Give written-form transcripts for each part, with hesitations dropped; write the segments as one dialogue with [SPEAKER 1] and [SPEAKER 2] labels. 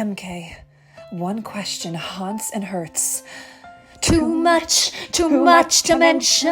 [SPEAKER 1] MK, one question haunts and hurts.
[SPEAKER 2] Too much to mention.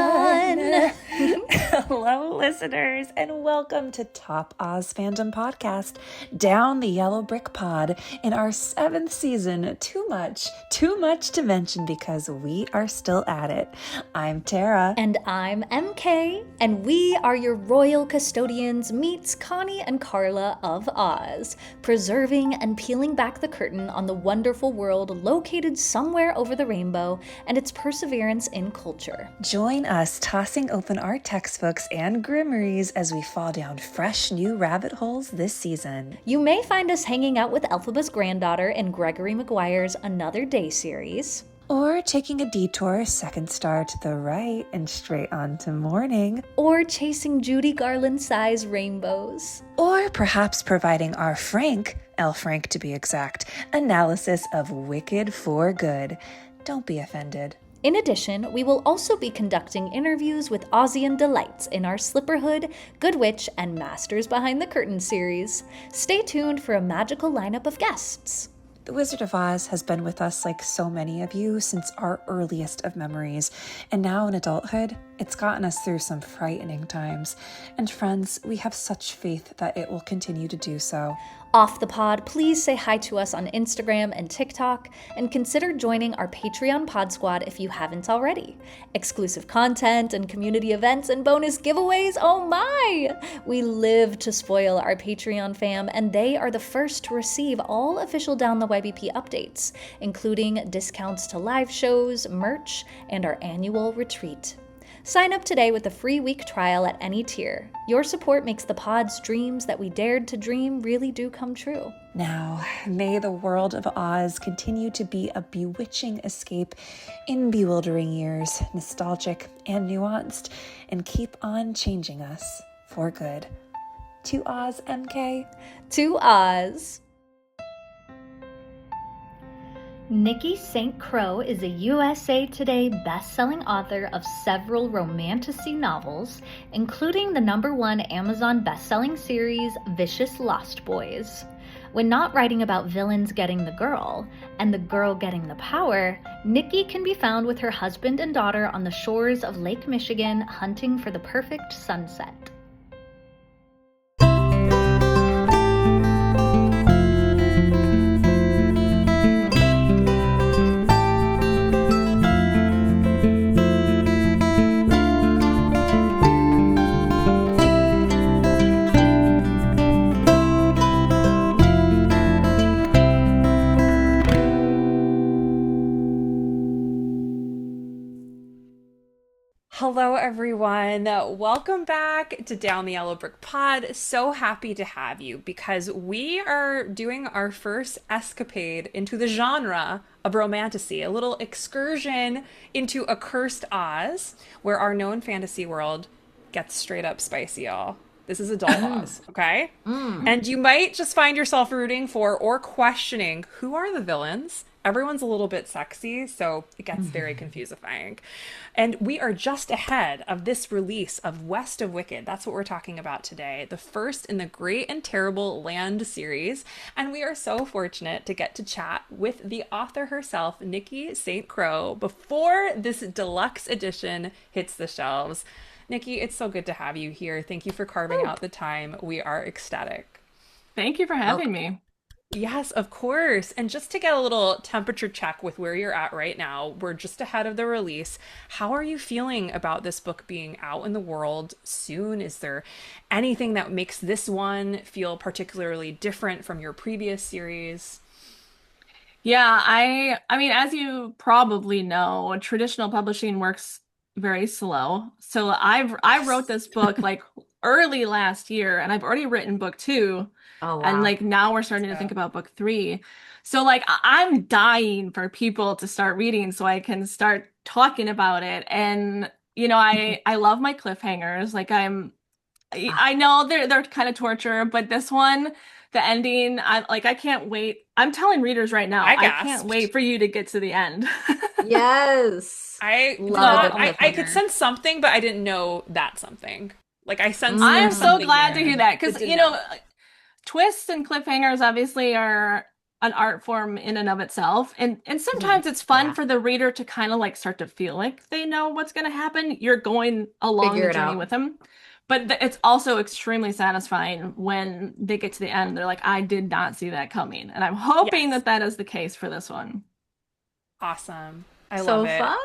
[SPEAKER 1] Hello, listeners, and welcome to Top Oz Fandom Podcast, Down the Yellow Brick Pod, in our 7th season. Too much to mention because we are still at it. I'm Tara.
[SPEAKER 2] And I'm MK, and we are your royal custodians meets Connie and Carla of Oz, preserving and peeling back the curtain on the wonderful world located somewhere over the rainbow and its perseverance in culture.
[SPEAKER 1] Join us tossing open our textbooks and grimoires as we fall down fresh new rabbit holes this season.
[SPEAKER 2] You may find us hanging out with Elphaba's granddaughter in Gregory Maguire's Another Day series.
[SPEAKER 1] Or taking a detour, second star to the right and straight on to morning.
[SPEAKER 2] Or chasing Judy Garland-size rainbows.
[SPEAKER 1] Or perhaps providing our L. Frank to be exact, analysis of Wicked for Good. Don't be offended.
[SPEAKER 2] In addition, we will also be conducting interviews with Ozian delights in our Slipperhood, Good Witch, and Masters Behind the Curtain series. Stay tuned for a magical lineup of guests.
[SPEAKER 1] The Wizard of Oz has been with us, like so many of you, since our earliest of memories, and now in adulthood, it's gotten us through some frightening times. And friends, we have such faith that it will continue to do so.
[SPEAKER 2] Off the pod, please say hi to us on Instagram and TikTok, and consider joining our Patreon Pod Squad if you haven't already. Exclusive content and community events and bonus giveaways, oh my! We live to spoil our Patreon fam, and they are the first to receive all official Down the YBP updates, including discounts to live shows, merch, and our annual retreat. Sign up today with a free week trial at any tier. Your support makes the pod's dreams that we dared to dream really do come true.
[SPEAKER 1] Now, may the world of Oz continue to be a bewitching escape in bewildering years, nostalgic and nuanced, and keep on changing us for good. To Oz, MK.
[SPEAKER 2] To Oz. Nikki St. Crowe is a USA Today best-selling author of several romantasy novels, including the #1 Amazon best-selling series Vicious Lost Boys. When not writing about villains getting the girl, and the girl getting the power, Nikki can be found with her husband and daughter on the shores of Lake Michigan hunting for the perfect sunset.
[SPEAKER 1] Hello, everyone. Welcome back to Down the Yellow Brick Pod. So happy to have you because we are doing our first escapade into the genre of romantasy, a little excursion into a cursed Oz, where our known fantasy world gets straight up spicy, y'all. This is adult Oz, okay? And you might just find yourself rooting for or questioning who are the villains. Everyone's a little bit sexy, so it gets very confusifying. And we are just ahead of this release of West of Wicked. That's what we're talking about today. The first in the Great and Terrible Land series. And we are so fortunate to get to chat with the author herself, Nikki St. Crowe, before this deluxe edition hits the shelves. Nikki, it's so good to have you here. Thank you for carving out the time. We are ecstatic.
[SPEAKER 3] Thank you for having me.
[SPEAKER 1] Yes, of course. And just to get a little temperature check with where you're at right now, we're just ahead of the release. How are you feeling about this book being out in the world soon? Is there anything that makes this one feel particularly different from your previous series?
[SPEAKER 3] Yeah, I mean, as you probably know, traditional publishing works very slow. So I wrote this book like early last year, and I've already written book 2.
[SPEAKER 4] Oh, wow.
[SPEAKER 3] And like now we're starting to think about book 3. So like I'm dying for people to start reading so I can start talking about it. And you know, I love my cliffhangers. Like I know they're kind of torture, but this one, the ending, I can't wait. I'm telling readers right now, I can't wait for you to get to the end.
[SPEAKER 4] Yes.
[SPEAKER 1] I could sense something, but I didn't know that something. Like I sense.
[SPEAKER 3] I'm so glad to hear that because you know, twists and cliffhangers obviously are an art form in and of itself. And
[SPEAKER 2] Mhm.
[SPEAKER 3] sometimes it's fun
[SPEAKER 2] Yeah.
[SPEAKER 3] for the reader to kind of like start to feel like they know what's going to happen. You're going along the
[SPEAKER 2] Figure it
[SPEAKER 3] journey
[SPEAKER 2] out.
[SPEAKER 3] with them. But it's also extremely satisfying when they get to the end. They're like, I did not see that coming. And I'm hoping
[SPEAKER 1] Yes.
[SPEAKER 3] that that is the case for this one.
[SPEAKER 1] Awesome. I love
[SPEAKER 4] So
[SPEAKER 1] it.
[SPEAKER 4] fun.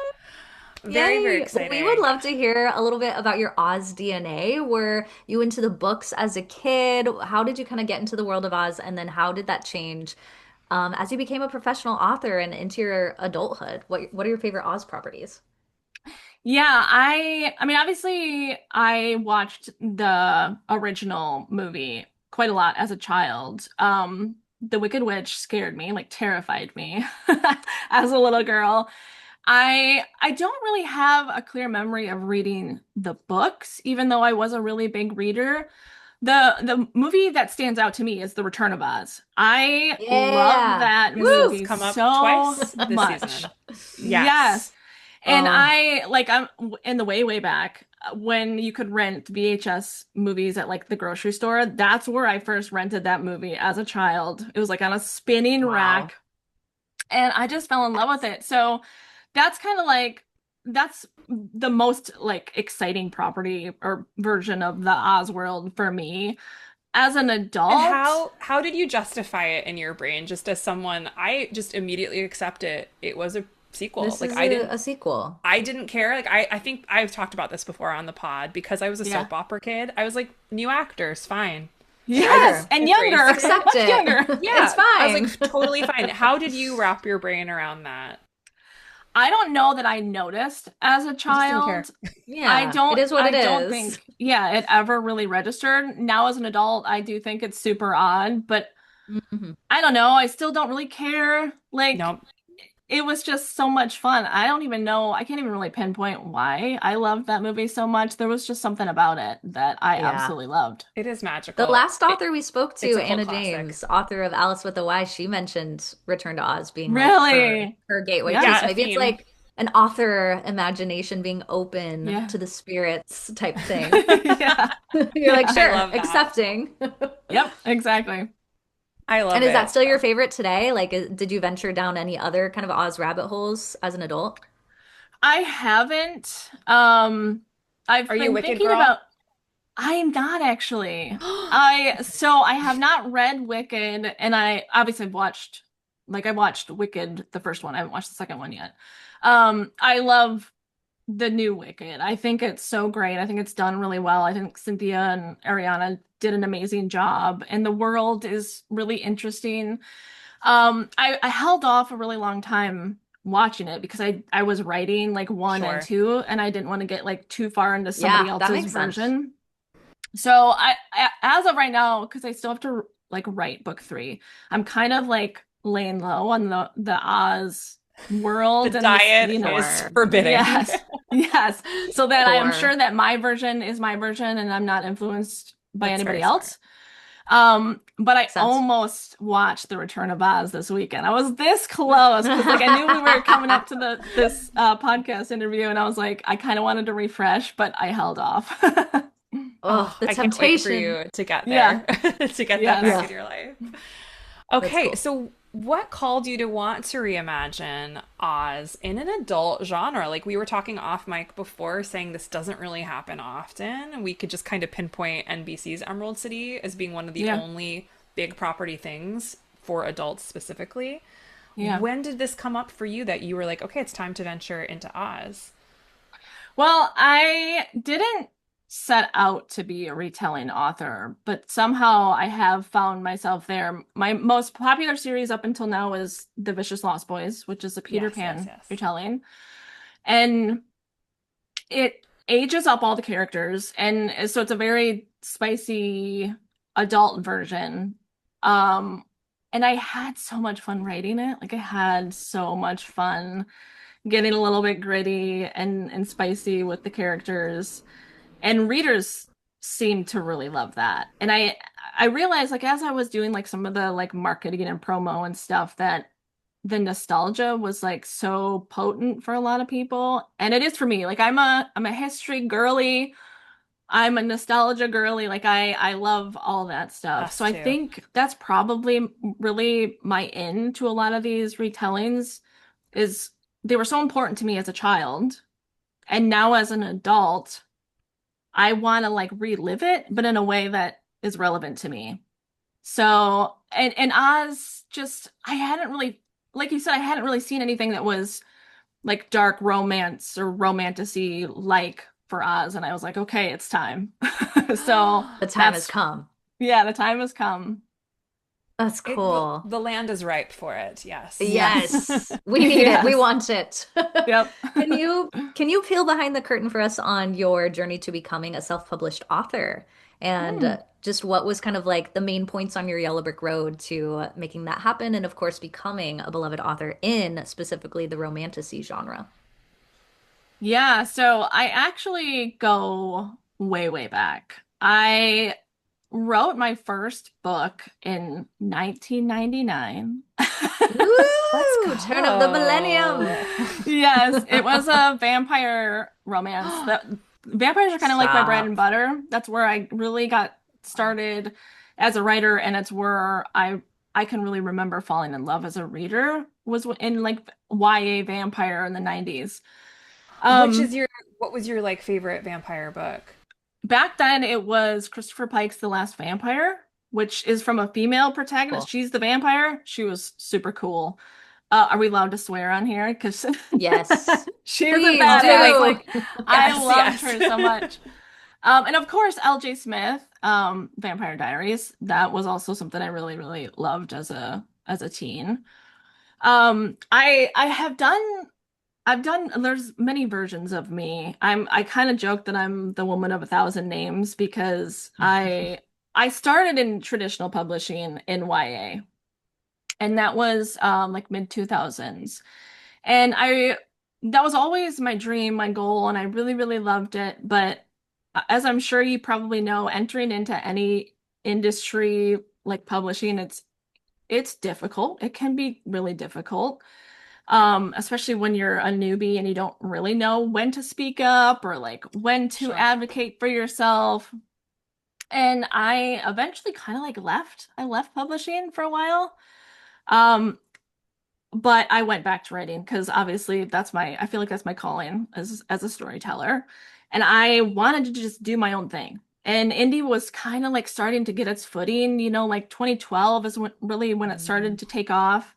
[SPEAKER 1] Very, very
[SPEAKER 4] Yay. Well, we would
[SPEAKER 1] exciting.
[SPEAKER 4] love to hear a little bit about your Oz DNA. Were you into the books as a kid? How did you kind of get into the world of Oz? And then how did that change as you became a professional author and into your adulthood? What are your favorite Oz properties?
[SPEAKER 3] Yeah, I mean obviously I watched the original movie quite a lot as a child. The Wicked Witch scared me, like terrified me as a little girl. I don't really have a clear memory of reading the books, even though I was a really big reader. The movie that stands out to me is The Return of Oz. I love
[SPEAKER 4] Yeah.
[SPEAKER 3] that
[SPEAKER 1] This has
[SPEAKER 3] movie
[SPEAKER 1] come up
[SPEAKER 3] so
[SPEAKER 1] twice this
[SPEAKER 3] much.
[SPEAKER 1] season.
[SPEAKER 3] Yes.
[SPEAKER 1] Yes.
[SPEAKER 3] And
[SPEAKER 4] Oh,
[SPEAKER 3] I'm in the way back when you could rent VHS movies at like the grocery store. That's where I first rented that movie as a child. It was like on a spinning
[SPEAKER 4] wow.
[SPEAKER 3] rack, and I just fell in love with it. So that's kind of like that's the most like exciting property or version of the Oz world for me as an
[SPEAKER 1] And
[SPEAKER 3] adult.
[SPEAKER 1] how did you justify it in your brain? Just as someone, I just immediately accept it. It was a sequel.
[SPEAKER 4] This
[SPEAKER 1] Like
[SPEAKER 4] is a sequel.
[SPEAKER 1] I didn't care. Like I think I've talked about this before on the pod because I was a
[SPEAKER 3] Yeah.
[SPEAKER 1] soap opera kid. I was like, new actors, fine. Like I
[SPEAKER 3] Yes,
[SPEAKER 1] didn't
[SPEAKER 4] Sure.
[SPEAKER 3] and
[SPEAKER 1] embrace
[SPEAKER 3] younger,
[SPEAKER 1] it.
[SPEAKER 4] Accept
[SPEAKER 3] much
[SPEAKER 4] it.
[SPEAKER 3] younger.
[SPEAKER 4] It's
[SPEAKER 1] Yeah, I was
[SPEAKER 4] fine.
[SPEAKER 1] like totally fine. How did you wrap your brain around that?
[SPEAKER 3] I don't know that I noticed as a
[SPEAKER 1] You just didn't care.
[SPEAKER 3] child.
[SPEAKER 4] Yeah, it is what
[SPEAKER 3] I
[SPEAKER 4] it
[SPEAKER 3] don't
[SPEAKER 4] is.
[SPEAKER 3] think, yeah, it ever really registered. Now as an adult, I do think it's super odd, but
[SPEAKER 4] Mhm.
[SPEAKER 3] I don't know. I still don't really care. Like,
[SPEAKER 1] No,
[SPEAKER 3] it was just so much fun. I don't even know. I can't even really pinpoint why I loved that movie so much. There was just something about it that I
[SPEAKER 4] Yeah.
[SPEAKER 3] absolutely loved.
[SPEAKER 1] it is
[SPEAKER 4] The
[SPEAKER 1] magical.
[SPEAKER 4] last author we spoke
[SPEAKER 1] It's
[SPEAKER 4] to,
[SPEAKER 1] a cult
[SPEAKER 4] Anna
[SPEAKER 1] classic.
[SPEAKER 4] James, author of Alice with a Y, she mentioned Return to Oz being like
[SPEAKER 3] Really?
[SPEAKER 4] her gateway too.
[SPEAKER 3] Yeah.
[SPEAKER 1] Yeah,
[SPEAKER 4] So
[SPEAKER 1] a
[SPEAKER 4] maybe it's
[SPEAKER 1] theme.
[SPEAKER 4] like an author imagination being open
[SPEAKER 3] Yeah.
[SPEAKER 4] to the spirits type thing.
[SPEAKER 3] Yeah.
[SPEAKER 4] You're like,
[SPEAKER 3] Yeah.
[SPEAKER 1] I
[SPEAKER 4] sure,
[SPEAKER 1] love that.
[SPEAKER 4] accepting.
[SPEAKER 3] Yep, exactly.
[SPEAKER 1] I
[SPEAKER 4] And
[SPEAKER 1] love
[SPEAKER 4] is that
[SPEAKER 1] it.
[SPEAKER 4] still your favorite today? Like, did you venture down any other kind of Oz rabbit holes as an adult?
[SPEAKER 3] I haven't. I've
[SPEAKER 1] Are you a
[SPEAKER 3] been
[SPEAKER 1] Wicked
[SPEAKER 3] thinking
[SPEAKER 1] girl?
[SPEAKER 3] about I am not actually. I have not read Wicked, and I obviously have watched I watched Wicked the first one. I haven't watched the second one yet. I love the new Wicked. I think it's so great. I think it's done really well. I think Cynthia and Ariana did an amazing job, and the world is really interesting. I held off a really long time watching it because I was writing like one and
[SPEAKER 1] Sure.
[SPEAKER 3] two, and I didn't want to get like too far into somebody
[SPEAKER 4] Yeah, that
[SPEAKER 3] else's
[SPEAKER 4] makes sense.
[SPEAKER 3] version. So as of right now, because I still have to like write book three, I'm kind of like laying low on the Oz
[SPEAKER 1] The
[SPEAKER 3] world and this,
[SPEAKER 1] diet
[SPEAKER 3] you know,
[SPEAKER 1] is
[SPEAKER 4] Sure.
[SPEAKER 1] forbidding.
[SPEAKER 3] yes, yes, so that I am
[SPEAKER 4] Sure.
[SPEAKER 3] sure that my version is my version and I'm not influenced by
[SPEAKER 1] That's
[SPEAKER 3] anybody
[SPEAKER 1] very smart.
[SPEAKER 3] else. But I
[SPEAKER 4] Makes sense.
[SPEAKER 3] almost watched The Return of Oz this weekend. I was this close because like I knew we were coming up to the this podcast interview and I was like I kind of wanted to refresh, but I held off.
[SPEAKER 4] Oh,
[SPEAKER 1] Oh,
[SPEAKER 4] the
[SPEAKER 1] I can't wait for
[SPEAKER 4] temptation.
[SPEAKER 1] you to get
[SPEAKER 3] Yeah.
[SPEAKER 1] there, to get that back
[SPEAKER 3] Yes.
[SPEAKER 4] Yeah,
[SPEAKER 1] in your life.
[SPEAKER 4] that's
[SPEAKER 1] Okay,
[SPEAKER 4] cool.
[SPEAKER 1] so what called you to want to reimagine Oz in an adult genre? Like we were talking off mic before, saying this doesn't really happen often. We could just kind of pinpoint NBC's Emerald City as being one of the
[SPEAKER 3] Yeah.
[SPEAKER 1] only big property things for adults specifically.
[SPEAKER 3] Yeah.
[SPEAKER 1] When did this come up for you that you were like, okay, it's time to venture into Oz?
[SPEAKER 3] Well, I didn't set out to be a retelling author, but somehow I have found myself there. My most popular series up until now is The Vicious Lost Boys, which is a Peter
[SPEAKER 1] Yes, yes,
[SPEAKER 3] Pan
[SPEAKER 1] yes.
[SPEAKER 3] retelling. And it ages up all the characters, and so it's a very spicy adult version. Um, and I had so much fun writing it. Like I had so much fun getting a little bit gritty and spicy with the characters. And readers seem to really love that. And I realized like as I was doing like some of the like marketing and promo and stuff that the nostalgia was like so potent for a lot of people. And it is for me. Like I'm a history girly. I'm a nostalgia girly. Like I love all that stuff.
[SPEAKER 1] Us
[SPEAKER 3] So I
[SPEAKER 1] too.
[SPEAKER 3] think that's probably really my in to a lot of these retellings is they were so important to me as a child. And now as an adult, I want to like relive it, but in a way that is relevant to me. So, and Oz just I hadn't really like you said, I hadn't really seen anything that was like dark romance or romantasy like for Oz, and I was like, okay, it's time. So
[SPEAKER 4] The time has
[SPEAKER 3] that's
[SPEAKER 4] come.
[SPEAKER 3] yeah, the time has come.
[SPEAKER 4] That's cool.
[SPEAKER 1] The land is ripe for it. Yes.
[SPEAKER 3] Yes.
[SPEAKER 4] Yes, we need it. We
[SPEAKER 3] Yes.
[SPEAKER 4] want it.
[SPEAKER 3] Yep.
[SPEAKER 4] Can you peel behind the curtain for us on your journey to becoming a self-published author and
[SPEAKER 3] Hmm.
[SPEAKER 4] just what was kind of like the main points on your yellow brick road to making that happen and of course becoming a beloved author in specifically the romantasy genre?
[SPEAKER 3] Yeah, so I actually go way, way back. I wrote my first book in 1999.
[SPEAKER 1] Let's
[SPEAKER 4] Woo! Turn of the millennium.
[SPEAKER 1] go.
[SPEAKER 3] Yes, it was a vampire romance. That vampires are kind of like my bread and
[SPEAKER 4] Stop.
[SPEAKER 3] butter. That's where I really got started as a writer, and it's where I can really remember falling in love as a reader was in like YA vampire in the 90s.
[SPEAKER 1] Which is
[SPEAKER 3] Um,
[SPEAKER 1] your what was your like favorite vampire book?
[SPEAKER 3] Back then it was Christopher Pike's The Last Vampire, which is from a female protagonist.
[SPEAKER 4] Cool.
[SPEAKER 3] She's the vampire. She was super cool. Are we allowed to swear on here? Because
[SPEAKER 4] Yes.
[SPEAKER 3] she's a
[SPEAKER 4] Please
[SPEAKER 3] badass.
[SPEAKER 4] do.
[SPEAKER 3] Like I
[SPEAKER 1] Yes,
[SPEAKER 3] loved
[SPEAKER 1] yes.
[SPEAKER 3] her so much. And of course, L.J. Smith, Vampire Diaries. That was also something I really, really loved as a teen. I have done I've done there's many versions of me. I kind of joke that I'm the woman of a thousand names because I started in traditional publishing in YA, and that was like mid 2000s. And I that was always my dream, my goal, and I really, really loved it. But as I'm sure you probably know, entering into any industry like publishing, it's difficult. It can be really difficult, especially when you're a newbie and you don't really know when to speak up or like when to
[SPEAKER 1] Sure.
[SPEAKER 3] advocate for yourself. And I eventually kind of like left. I left publishing for a while. Um, but I went back to writing because obviously I feel like that's my calling as a storyteller. And I wanted to just do my own thing. And indie was kind of like starting to get its footing, like 2012 is really when it
[SPEAKER 1] Mm.
[SPEAKER 3] started to take off.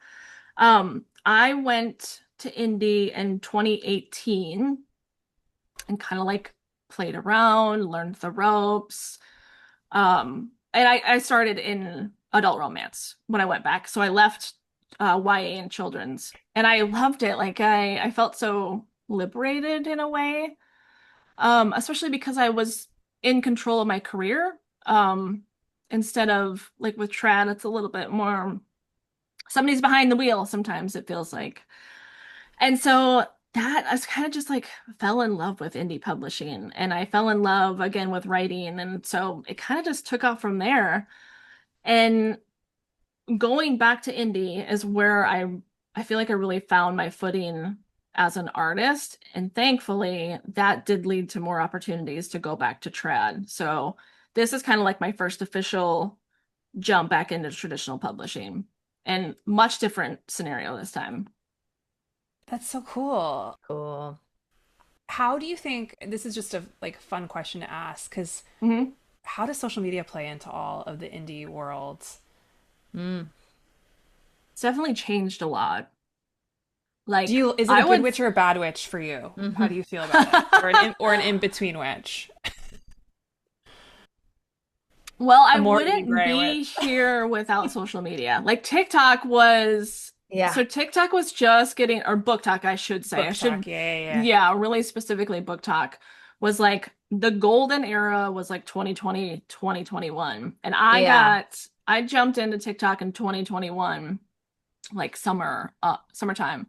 [SPEAKER 3] I went to indie in 2018 and kind of like played around, learned the ropes. And I started in adult romance when I went back. So I left YA and children's, and I loved it. Like I felt so liberated in a way, especially because I was in control of my career. Instead of like with trad, it's a little bit more somebody's behind the wheel sometimes it feels like. And so that I was kind of just like fell in love with indie publishing and I fell in love again with writing. And so it kind of just took off from there. And going back to indie is where I feel like I really found my footing as an artist. And thankfully that did lead to more opportunities to go back to trad. So this is kind of like my first official jump back into traditional publishing and much different scenario this time.
[SPEAKER 1] That's so cool.
[SPEAKER 4] Cool.
[SPEAKER 1] How do you think this is just a like fun question to ask because
[SPEAKER 3] Mhm.
[SPEAKER 1] how does social media play into all of the indie worlds?
[SPEAKER 4] Mm.
[SPEAKER 3] It's definitely changed a lot.
[SPEAKER 1] Do
[SPEAKER 3] Like
[SPEAKER 1] you is it a
[SPEAKER 3] I
[SPEAKER 1] good
[SPEAKER 3] would,
[SPEAKER 1] witch or a bad witch for you? How
[SPEAKER 4] Mhm.
[SPEAKER 1] do you feel about it? Or an in-between witch?
[SPEAKER 3] well,
[SPEAKER 1] A
[SPEAKER 3] I
[SPEAKER 1] Morgan
[SPEAKER 3] wouldn't
[SPEAKER 1] Gray
[SPEAKER 3] be
[SPEAKER 1] witch.
[SPEAKER 3] here without social media. Like
[SPEAKER 4] Yeah.
[SPEAKER 3] TikTok was just getting, or Book Talk, I should say. I
[SPEAKER 1] Book
[SPEAKER 3] should,
[SPEAKER 1] talk. Yeah, yeah, yeah.
[SPEAKER 3] yeah, really specifically Book Talk was like the golden era was like 2020, 2021. And
[SPEAKER 4] Yeah.
[SPEAKER 3] I jumped into TikTok in 2021, like summertime.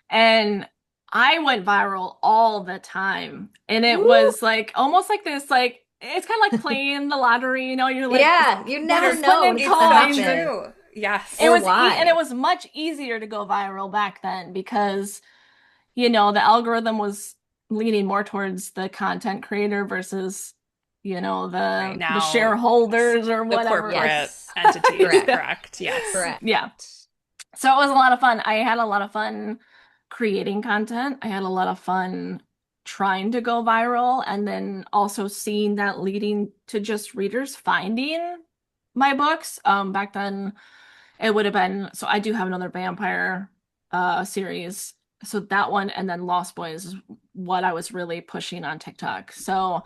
[SPEAKER 3] And I went viral all the time. And it
[SPEAKER 4] Woo!
[SPEAKER 3] was like almost like this, like it's kind of like playing the lottery, you're like
[SPEAKER 4] Yeah, you never
[SPEAKER 3] you're
[SPEAKER 1] Yes,
[SPEAKER 3] putting
[SPEAKER 4] know
[SPEAKER 3] in
[SPEAKER 4] when it's gonna
[SPEAKER 1] it's so
[SPEAKER 3] coins and
[SPEAKER 4] happen
[SPEAKER 1] true.
[SPEAKER 3] it
[SPEAKER 1] Yes.
[SPEAKER 4] or
[SPEAKER 3] was and it
[SPEAKER 4] why.
[SPEAKER 3] was much easier to go viral back then because the algorithm was leaning more towards the content creator versus the
[SPEAKER 4] Right.
[SPEAKER 1] Now, yes,
[SPEAKER 3] shareholders or
[SPEAKER 1] the
[SPEAKER 3] whatever.
[SPEAKER 1] corporate
[SPEAKER 4] Yes.
[SPEAKER 1] entities,
[SPEAKER 4] Correct.
[SPEAKER 3] Yeah.
[SPEAKER 1] correct? Yes.
[SPEAKER 4] Correct.
[SPEAKER 3] Yeah. So it was a lot of fun. I had a lot of fun creating content. I had a lot of fun trying to go viral, and then also seeing that leading to just readers finding my books. Back then it would have been, so I do have another vampire series. So that one and then Lost Boys is what I was really pushing on TikTok. So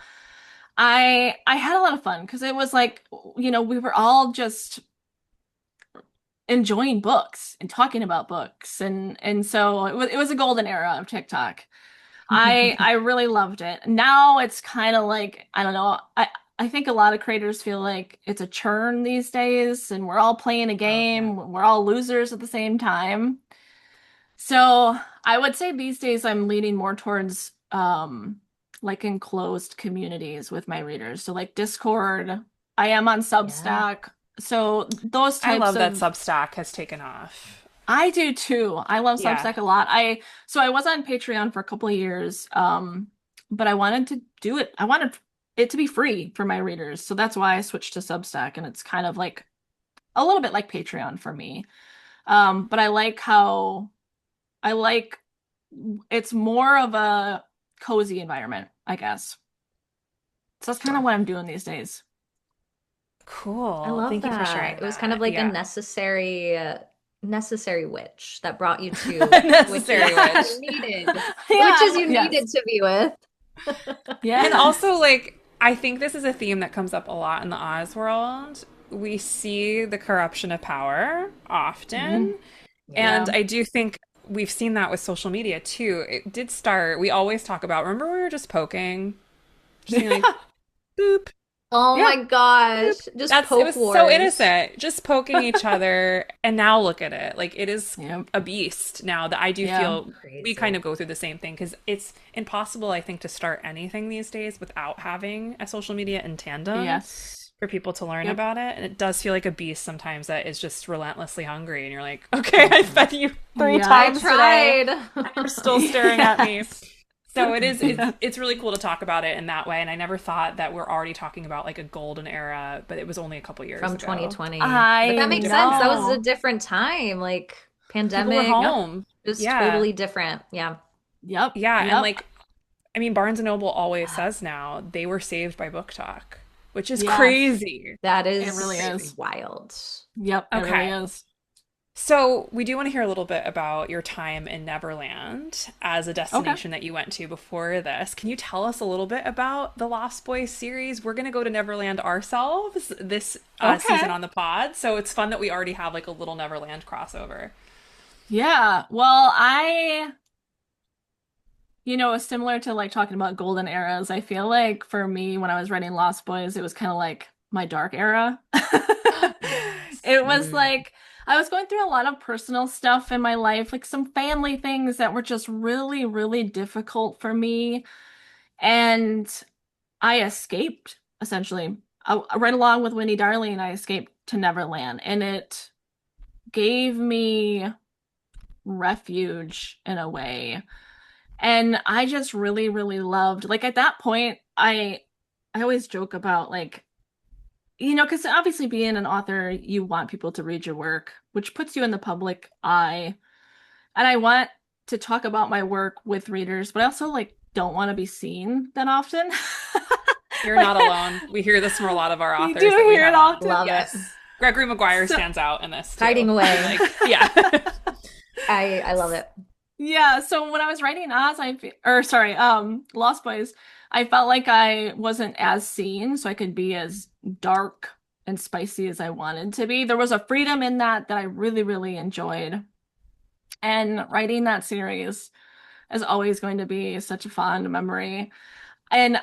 [SPEAKER 3] I had a lot of fun because it was like, we were all just enjoying books and talking about books, and so it was a golden era of TikTok. I really loved it. Now it's kind of like, I don't know. I think a lot of creators feel like it's a churn these days, and we're all playing a
[SPEAKER 1] Oh, yeah.
[SPEAKER 3] game. We're all losers at the same time. So I would say these days I'm leaning more towards like enclosed communities with my readers. So like Discord, I am on
[SPEAKER 4] Yeah.
[SPEAKER 3] Substack. So those
[SPEAKER 1] I
[SPEAKER 3] types
[SPEAKER 1] love that
[SPEAKER 3] of
[SPEAKER 1] Substack has taken off.
[SPEAKER 3] I do too. I love
[SPEAKER 1] Yeah.
[SPEAKER 3] Substack a lot. I was on Patreon for a couple of years, but I wanted to do it. I wanted it to be free for my readers. So that's why I switched to Substack, and it's kind of like a little bit like Patreon for me. But I like it's more of a cozy environment, I guess. So that's kind of
[SPEAKER 1] Sure.
[SPEAKER 3] what I'm doing these days.
[SPEAKER 4] I
[SPEAKER 1] Cool.
[SPEAKER 4] love
[SPEAKER 1] Thank you for
[SPEAKER 4] that.
[SPEAKER 1] sharing
[SPEAKER 4] It was kind of
[SPEAKER 1] that.
[SPEAKER 4] like a
[SPEAKER 1] Yeah.
[SPEAKER 4] necessary witch that brought you to
[SPEAKER 1] Necessary
[SPEAKER 4] witches
[SPEAKER 1] witch.
[SPEAKER 3] Yes.
[SPEAKER 4] you needed,
[SPEAKER 3] Yeah.
[SPEAKER 4] witches you
[SPEAKER 3] Yes.
[SPEAKER 4] needed to be with.
[SPEAKER 1] And
[SPEAKER 3] Yes.
[SPEAKER 1] also, like, I think this is a theme that comes up a lot in the Oz world. We see the corruption of power
[SPEAKER 3] Mhm.
[SPEAKER 1] often.
[SPEAKER 4] Yeah.
[SPEAKER 1] And
[SPEAKER 3] Yeah.
[SPEAKER 1] I do think we've seen that with social media too. It did start, we always talk about, remember we were just poking, just being like,
[SPEAKER 3] Yeah.
[SPEAKER 1] boop,
[SPEAKER 4] Oh
[SPEAKER 3] Yeah.
[SPEAKER 4] my
[SPEAKER 1] boop.
[SPEAKER 4] gosh. Just
[SPEAKER 1] It
[SPEAKER 4] poke
[SPEAKER 1] was so
[SPEAKER 4] wars.
[SPEAKER 1] innocent, just poking each other. And now look at it. Like, it is
[SPEAKER 3] Yeah.
[SPEAKER 1] a beast now that I do
[SPEAKER 3] Yeah.
[SPEAKER 1] feel we kind
[SPEAKER 4] Crazy.
[SPEAKER 1] of go through the same thing because it's impossible, I think, to start anything these days without having a social media in tandem
[SPEAKER 3] Yes.
[SPEAKER 1] for people to learn
[SPEAKER 3] Yep.
[SPEAKER 1] about it. And it does feel like a beast sometimes that is just relentlessly hungry. And you're like, okay, I fed you three
[SPEAKER 3] Yeah.
[SPEAKER 4] I
[SPEAKER 1] times today.
[SPEAKER 4] tried.
[SPEAKER 1] You're still staring at me.
[SPEAKER 3] Yes.
[SPEAKER 1] So it is
[SPEAKER 3] Yeah.
[SPEAKER 1] it's really cool to talk about it in that way. And I never thought that we're already talking about like a golden era, but it was only a couple years
[SPEAKER 4] From
[SPEAKER 1] ago.
[SPEAKER 4] 2020. But
[SPEAKER 3] I
[SPEAKER 4] that makes sense. That was a
[SPEAKER 3] know.
[SPEAKER 4] different time, like
[SPEAKER 1] People were
[SPEAKER 4] pandemic,
[SPEAKER 3] Yep.
[SPEAKER 1] home.
[SPEAKER 4] just
[SPEAKER 1] Yeah.
[SPEAKER 4] totally different. Yeah.
[SPEAKER 3] Yep.
[SPEAKER 1] Yeah. And
[SPEAKER 3] Yep.
[SPEAKER 1] like, I mean, Barnes and Noble always says now they were saved by Book Talk, which is
[SPEAKER 3] Yes.
[SPEAKER 1] crazy.
[SPEAKER 4] That
[SPEAKER 3] It really
[SPEAKER 4] is
[SPEAKER 1] Crazy.
[SPEAKER 3] is.
[SPEAKER 4] wild.
[SPEAKER 3] Yep. It really
[SPEAKER 1] Okay.
[SPEAKER 3] is.
[SPEAKER 1] So, we do want to hear a little bit about your time in Neverland as a
[SPEAKER 3] Okay.
[SPEAKER 1] destination that you went to before this. Can you tell us a little bit about the Lost Boys series? We're going to go to Neverland ourselves this season
[SPEAKER 3] Okay.
[SPEAKER 1] on the pod. So, it's fun that we already have like a little Neverland crossover.
[SPEAKER 3] Yeah. Well, similar to like talking about golden eras, I feel like for me, when I was writing Lost Boys, it was kind of like my dark era.
[SPEAKER 1] Yes.
[SPEAKER 3] It was like I was going through a lot of personal stuff in my life, like some family things that were just really, really difficult for me. And I escaped, essentially. Right along with Winnie Darling, I escaped to Neverland, and it gave me refuge in a way. And I just really, really loved, like at that point, I always joke about like, because obviously being an author, you want people to read your work, which puts you in the public eye. And I want to talk about my work with readers, but I also like don't want to be seen that often.
[SPEAKER 1] You're
[SPEAKER 3] Like
[SPEAKER 1] not alone. We hear this from a lot of our
[SPEAKER 3] you do
[SPEAKER 1] authors that we
[SPEAKER 3] hear it
[SPEAKER 1] have on.
[SPEAKER 3] often.
[SPEAKER 4] Love it.
[SPEAKER 1] Yes. Gregory Maguire
[SPEAKER 3] So
[SPEAKER 1] stands out in this
[SPEAKER 4] Hiding
[SPEAKER 1] too.
[SPEAKER 4] away.
[SPEAKER 1] Like, yeah.
[SPEAKER 4] I love it.
[SPEAKER 3] yeah, so when I was writing Oz, Lost Boys, I felt like I wasn't as seen, so I could be as dark and spicy as I wanted to be. There was a freedom in that I really, really enjoyed. And writing that series is always going to be such a fond memory. And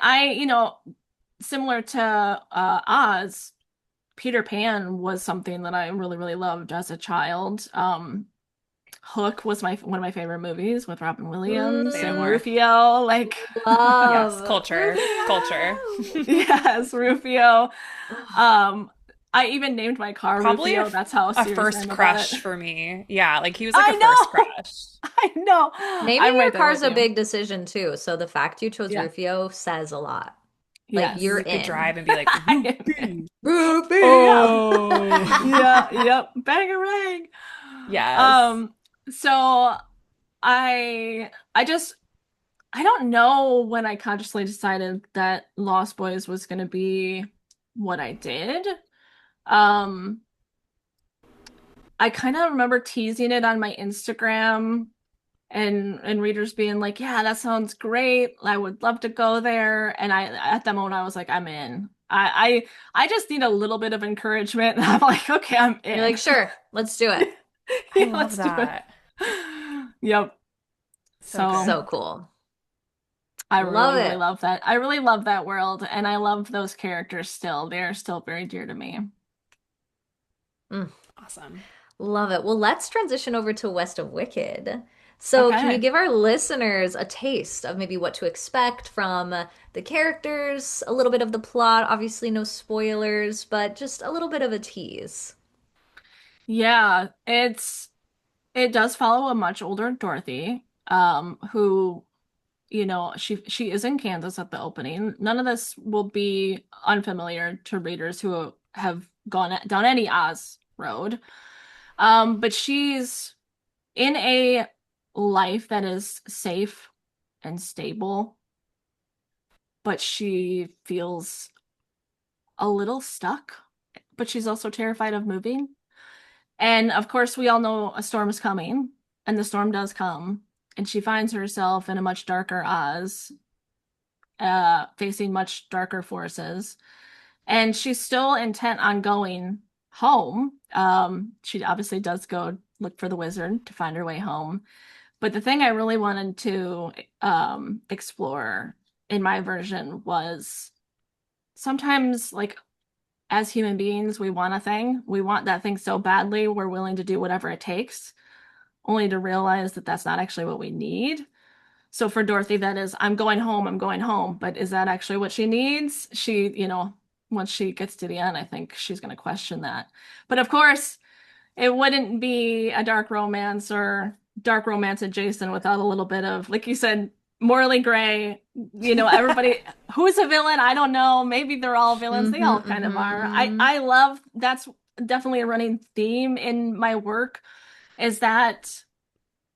[SPEAKER 3] similar to Oz, Peter Pan was something that I really, really loved as a child. Hook was my one of my favorite movies with Robin Williams
[SPEAKER 1] Say no
[SPEAKER 3] and
[SPEAKER 1] more.
[SPEAKER 3] Rufio. Like,
[SPEAKER 1] Yes.
[SPEAKER 4] Love
[SPEAKER 1] Culture. Culture.
[SPEAKER 4] Rufio.
[SPEAKER 3] yes, Rufio. Um, I even named my car
[SPEAKER 1] Probably
[SPEAKER 3] Rufio. That's how
[SPEAKER 1] a
[SPEAKER 3] serious I
[SPEAKER 1] first
[SPEAKER 3] am about
[SPEAKER 1] crush
[SPEAKER 3] it.
[SPEAKER 1] for me. Yeah, like he was like
[SPEAKER 3] I
[SPEAKER 1] a first
[SPEAKER 3] know.
[SPEAKER 1] crush.
[SPEAKER 3] I know.
[SPEAKER 4] Naming
[SPEAKER 3] I'm
[SPEAKER 4] your
[SPEAKER 3] right there
[SPEAKER 4] car's
[SPEAKER 3] with
[SPEAKER 4] a
[SPEAKER 3] you.
[SPEAKER 4] big decision too. So the fact you chose
[SPEAKER 3] Yeah.
[SPEAKER 4] Rufio says a lot. Like you're
[SPEAKER 1] You
[SPEAKER 3] Yes.
[SPEAKER 1] could
[SPEAKER 4] in.
[SPEAKER 1] drive and be like, Ruby.
[SPEAKER 4] Ruby.
[SPEAKER 1] Oh.
[SPEAKER 3] Yeah, yep. Bangarang.
[SPEAKER 1] Yes.
[SPEAKER 3] Um, so I don't know when I consciously decided that Lost Boys was gonna be what I did. Um, I kind of remember teasing it on my Instagram and readers being like, "Yeah, that sounds great. I would love to go there." And I at that moment I was like, "I'm in." I just need a little bit of encouragement. And I'm like, "Okay, I'm
[SPEAKER 4] You're
[SPEAKER 3] in."
[SPEAKER 4] like, sure, let's do it.
[SPEAKER 1] I
[SPEAKER 3] Yeah,
[SPEAKER 1] love
[SPEAKER 3] let's do it.
[SPEAKER 1] that.
[SPEAKER 3] Yep.
[SPEAKER 1] So
[SPEAKER 3] So
[SPEAKER 4] So
[SPEAKER 1] good.
[SPEAKER 4] cool.
[SPEAKER 3] I
[SPEAKER 4] Love
[SPEAKER 3] really, really
[SPEAKER 4] it.
[SPEAKER 3] love that. I really love that world, and I love those characters still. They are still very dear to me.
[SPEAKER 4] Mm,
[SPEAKER 1] Awesome.
[SPEAKER 4] love it. Well, let's transition over to West of Wicked. So, can you
[SPEAKER 3] Okay.
[SPEAKER 4] give our listeners a taste of maybe what to expect from the characters, a little bit of the plot? Obviously, no spoilers, but just a little bit of a tease.
[SPEAKER 3] Yeah, it does follow a much older Dorothy, who, she is in Kansas at the opening. None of this will be unfamiliar to readers who have gone down any Oz road. But she's in a life that is safe and stable, but she feels a little stuck, but she's also terrified of moving. And of course, we all know a storm is coming, and the storm does come, and she finds herself in a much darker Oz, facing much darker forces. And she's still intent on going home. She obviously does go look for the wizard to find her way home. But the thing I really wanted to explore in my version was sometimes, like, as human beings, we want a thing. We want that thing so badly, we're willing to do whatever it takes, only to realize that that's not actually what we need. So for Dorothy, that is, I'm going home, I'm going home. But is that actually what she needs? Once she gets to the end, I think she's going to question that. But of course, it wouldn't be a dark romance or dark romance adjacent without a little bit of, like you said, morally gray. Everybody who's a villain, I don't know. Maybe they're all villains. They all kind of are. I
[SPEAKER 4] Mm-hmm.
[SPEAKER 3] I love that's definitely a running theme in my work is that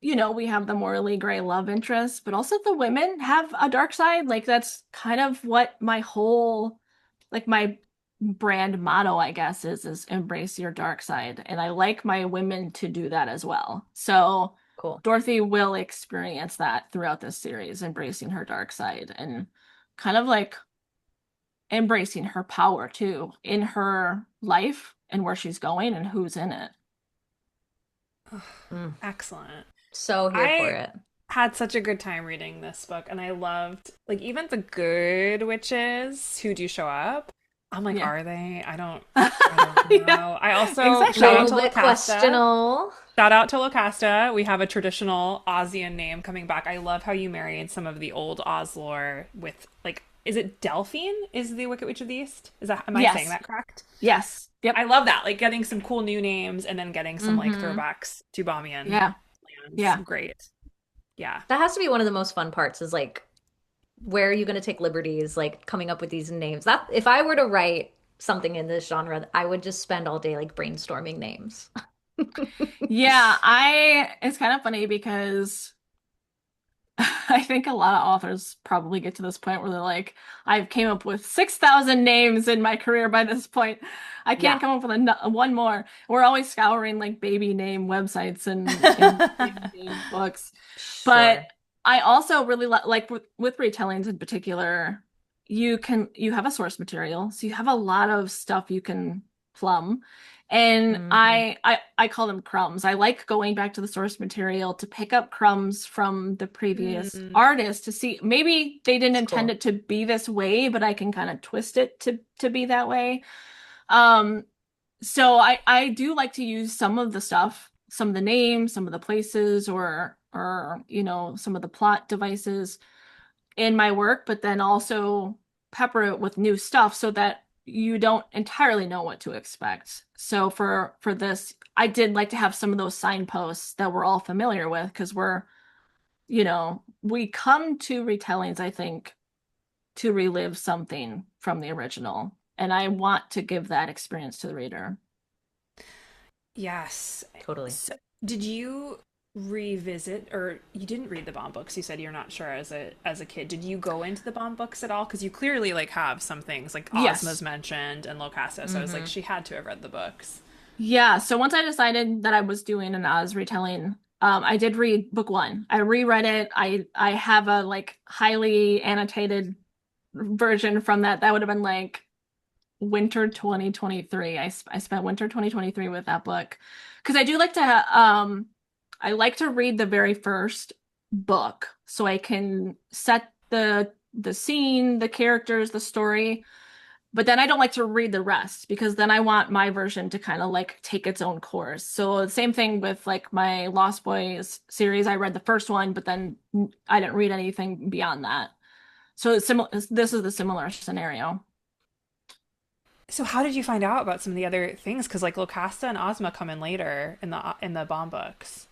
[SPEAKER 3] we have the morally gray love interest, but also the women have a dark side. Like that's kind of what my brand motto, I guess, is embrace your dark side. And I like my women to do that as well. So
[SPEAKER 4] Cool.
[SPEAKER 3] Dorothy will experience that throughout this series, embracing her dark side and kind of like embracing her power too in her life and where she's going and who's in it.
[SPEAKER 4] Mm.
[SPEAKER 1] Excellent.
[SPEAKER 4] So here for
[SPEAKER 1] I
[SPEAKER 4] it.
[SPEAKER 1] had such a good time reading this book, and I loved, like, even the good witches who do show up. I'm like,
[SPEAKER 3] Yeah.
[SPEAKER 1] are they? I don't
[SPEAKER 3] Yeah,
[SPEAKER 1] know. I also shout out
[SPEAKER 3] exactly.
[SPEAKER 1] to
[SPEAKER 4] Little bit
[SPEAKER 1] Lucasta.
[SPEAKER 4] questionable.
[SPEAKER 1] Shout out to Lucasta. We have a traditional Ozian name coming back. I love how you married some of the old Oz lore with, like, is it Delphine? Is the Wicked Witch of the East? Am I saying
[SPEAKER 3] Yes.
[SPEAKER 1] that correct?
[SPEAKER 3] Yes. Yep.
[SPEAKER 1] I love that. Like getting some cool new names and then getting some like
[SPEAKER 4] Mm-hmm.
[SPEAKER 1] throwbacks to Bamiyan
[SPEAKER 3] Yeah.
[SPEAKER 1] lands.
[SPEAKER 3] Yeah.
[SPEAKER 1] Great. Yeah.
[SPEAKER 4] That has to be one of the most fun parts is like, where are you going to take liberties, like coming up with these names? That if I were to write something in this genre, I would just spend all day like brainstorming names.
[SPEAKER 3] Yeah, it's kind of funny because I think a lot of authors probably get to this point where they're like, I've came up with 6,000 names in my career by this point. I can't
[SPEAKER 4] Yeah,
[SPEAKER 3] come up with one more. We're always scouring like baby name websites and baby name books. But
[SPEAKER 4] sure.
[SPEAKER 3] I also really like with retellings in particular, you have a source material, so you have a lot of stuff you can plumb. And
[SPEAKER 4] Hmm.
[SPEAKER 3] I call them crumbs. I like going back to the source material to pick up crumbs from the previous
[SPEAKER 1] Mm.
[SPEAKER 3] artist to see maybe they didn't
[SPEAKER 4] It's
[SPEAKER 3] intend
[SPEAKER 4] cool.
[SPEAKER 3] it to be this way, but I can kind of twist it to be that way. Um, so I do like to use some of the stuff, some of the names, some of the places, or some of the plot devices in my work, but then also pepper it with new stuff so that you don't entirely know what to expect. So for this, I did like to have some of those signposts that we're all familiar with because we come to retellings, I think, to relive something from the original. And I want to give that experience to the reader.
[SPEAKER 1] Yes.
[SPEAKER 4] Totally.
[SPEAKER 1] So, did you revisit, or you didn't read the Bond books? You said you're not sure as a kid. Did you go into the Bond books at all? Because you clearly like have some things like Ozma's
[SPEAKER 3] Yes.
[SPEAKER 1] mentioned and Locasta. So I was like, she had to have read the books.
[SPEAKER 3] Yeah, so once I decided that I was doing an Oz retelling, I did read book one. I reread it. I have a like highly annotated version from that. That would have been like winter 2023. I spent winter 2023 with that book because I do like to I like to read the very first book so I can set the scene, the characters, the story. But then I don't like to read the rest because then I want my version to kind of like take its own course. So the same thing with like my Lost Boys series. I read the first one, but then I didn't read anything beyond that. So it's similar. This is the similar scenario.
[SPEAKER 1] So how did you find out about some of the other things? Because like Locasta and Ozma come in later in the Bond books.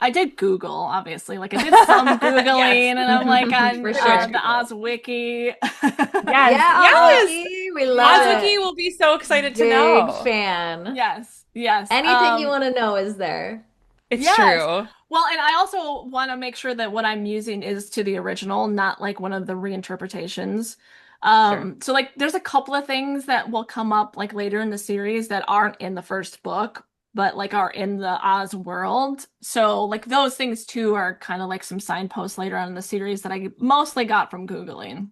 [SPEAKER 3] I did Google, obviously. Like I did some Googling,
[SPEAKER 1] Yes.
[SPEAKER 3] and I'm like on
[SPEAKER 4] For sure.
[SPEAKER 3] the Oz Wiki.
[SPEAKER 1] Yes.
[SPEAKER 4] Yeah,
[SPEAKER 1] Yes.
[SPEAKER 4] Ozwiki, we love
[SPEAKER 1] Ozwiki
[SPEAKER 4] it.
[SPEAKER 1] will be so excited to
[SPEAKER 4] Big
[SPEAKER 1] know.
[SPEAKER 4] fan.
[SPEAKER 3] Yes, yes.
[SPEAKER 4] Anything you want to know is there.
[SPEAKER 1] It's
[SPEAKER 3] Yes.
[SPEAKER 1] true.
[SPEAKER 3] Well, and I also want to make sure that what I'm using is to the original, not like one of the reinterpretations.
[SPEAKER 4] Sure.
[SPEAKER 3] So like there's a couple of things that will come up like later in the series that aren't in the first book, but like are in the Oz world. So like those things too are kind of like some signposts later on in the series that I mostly got from Googling.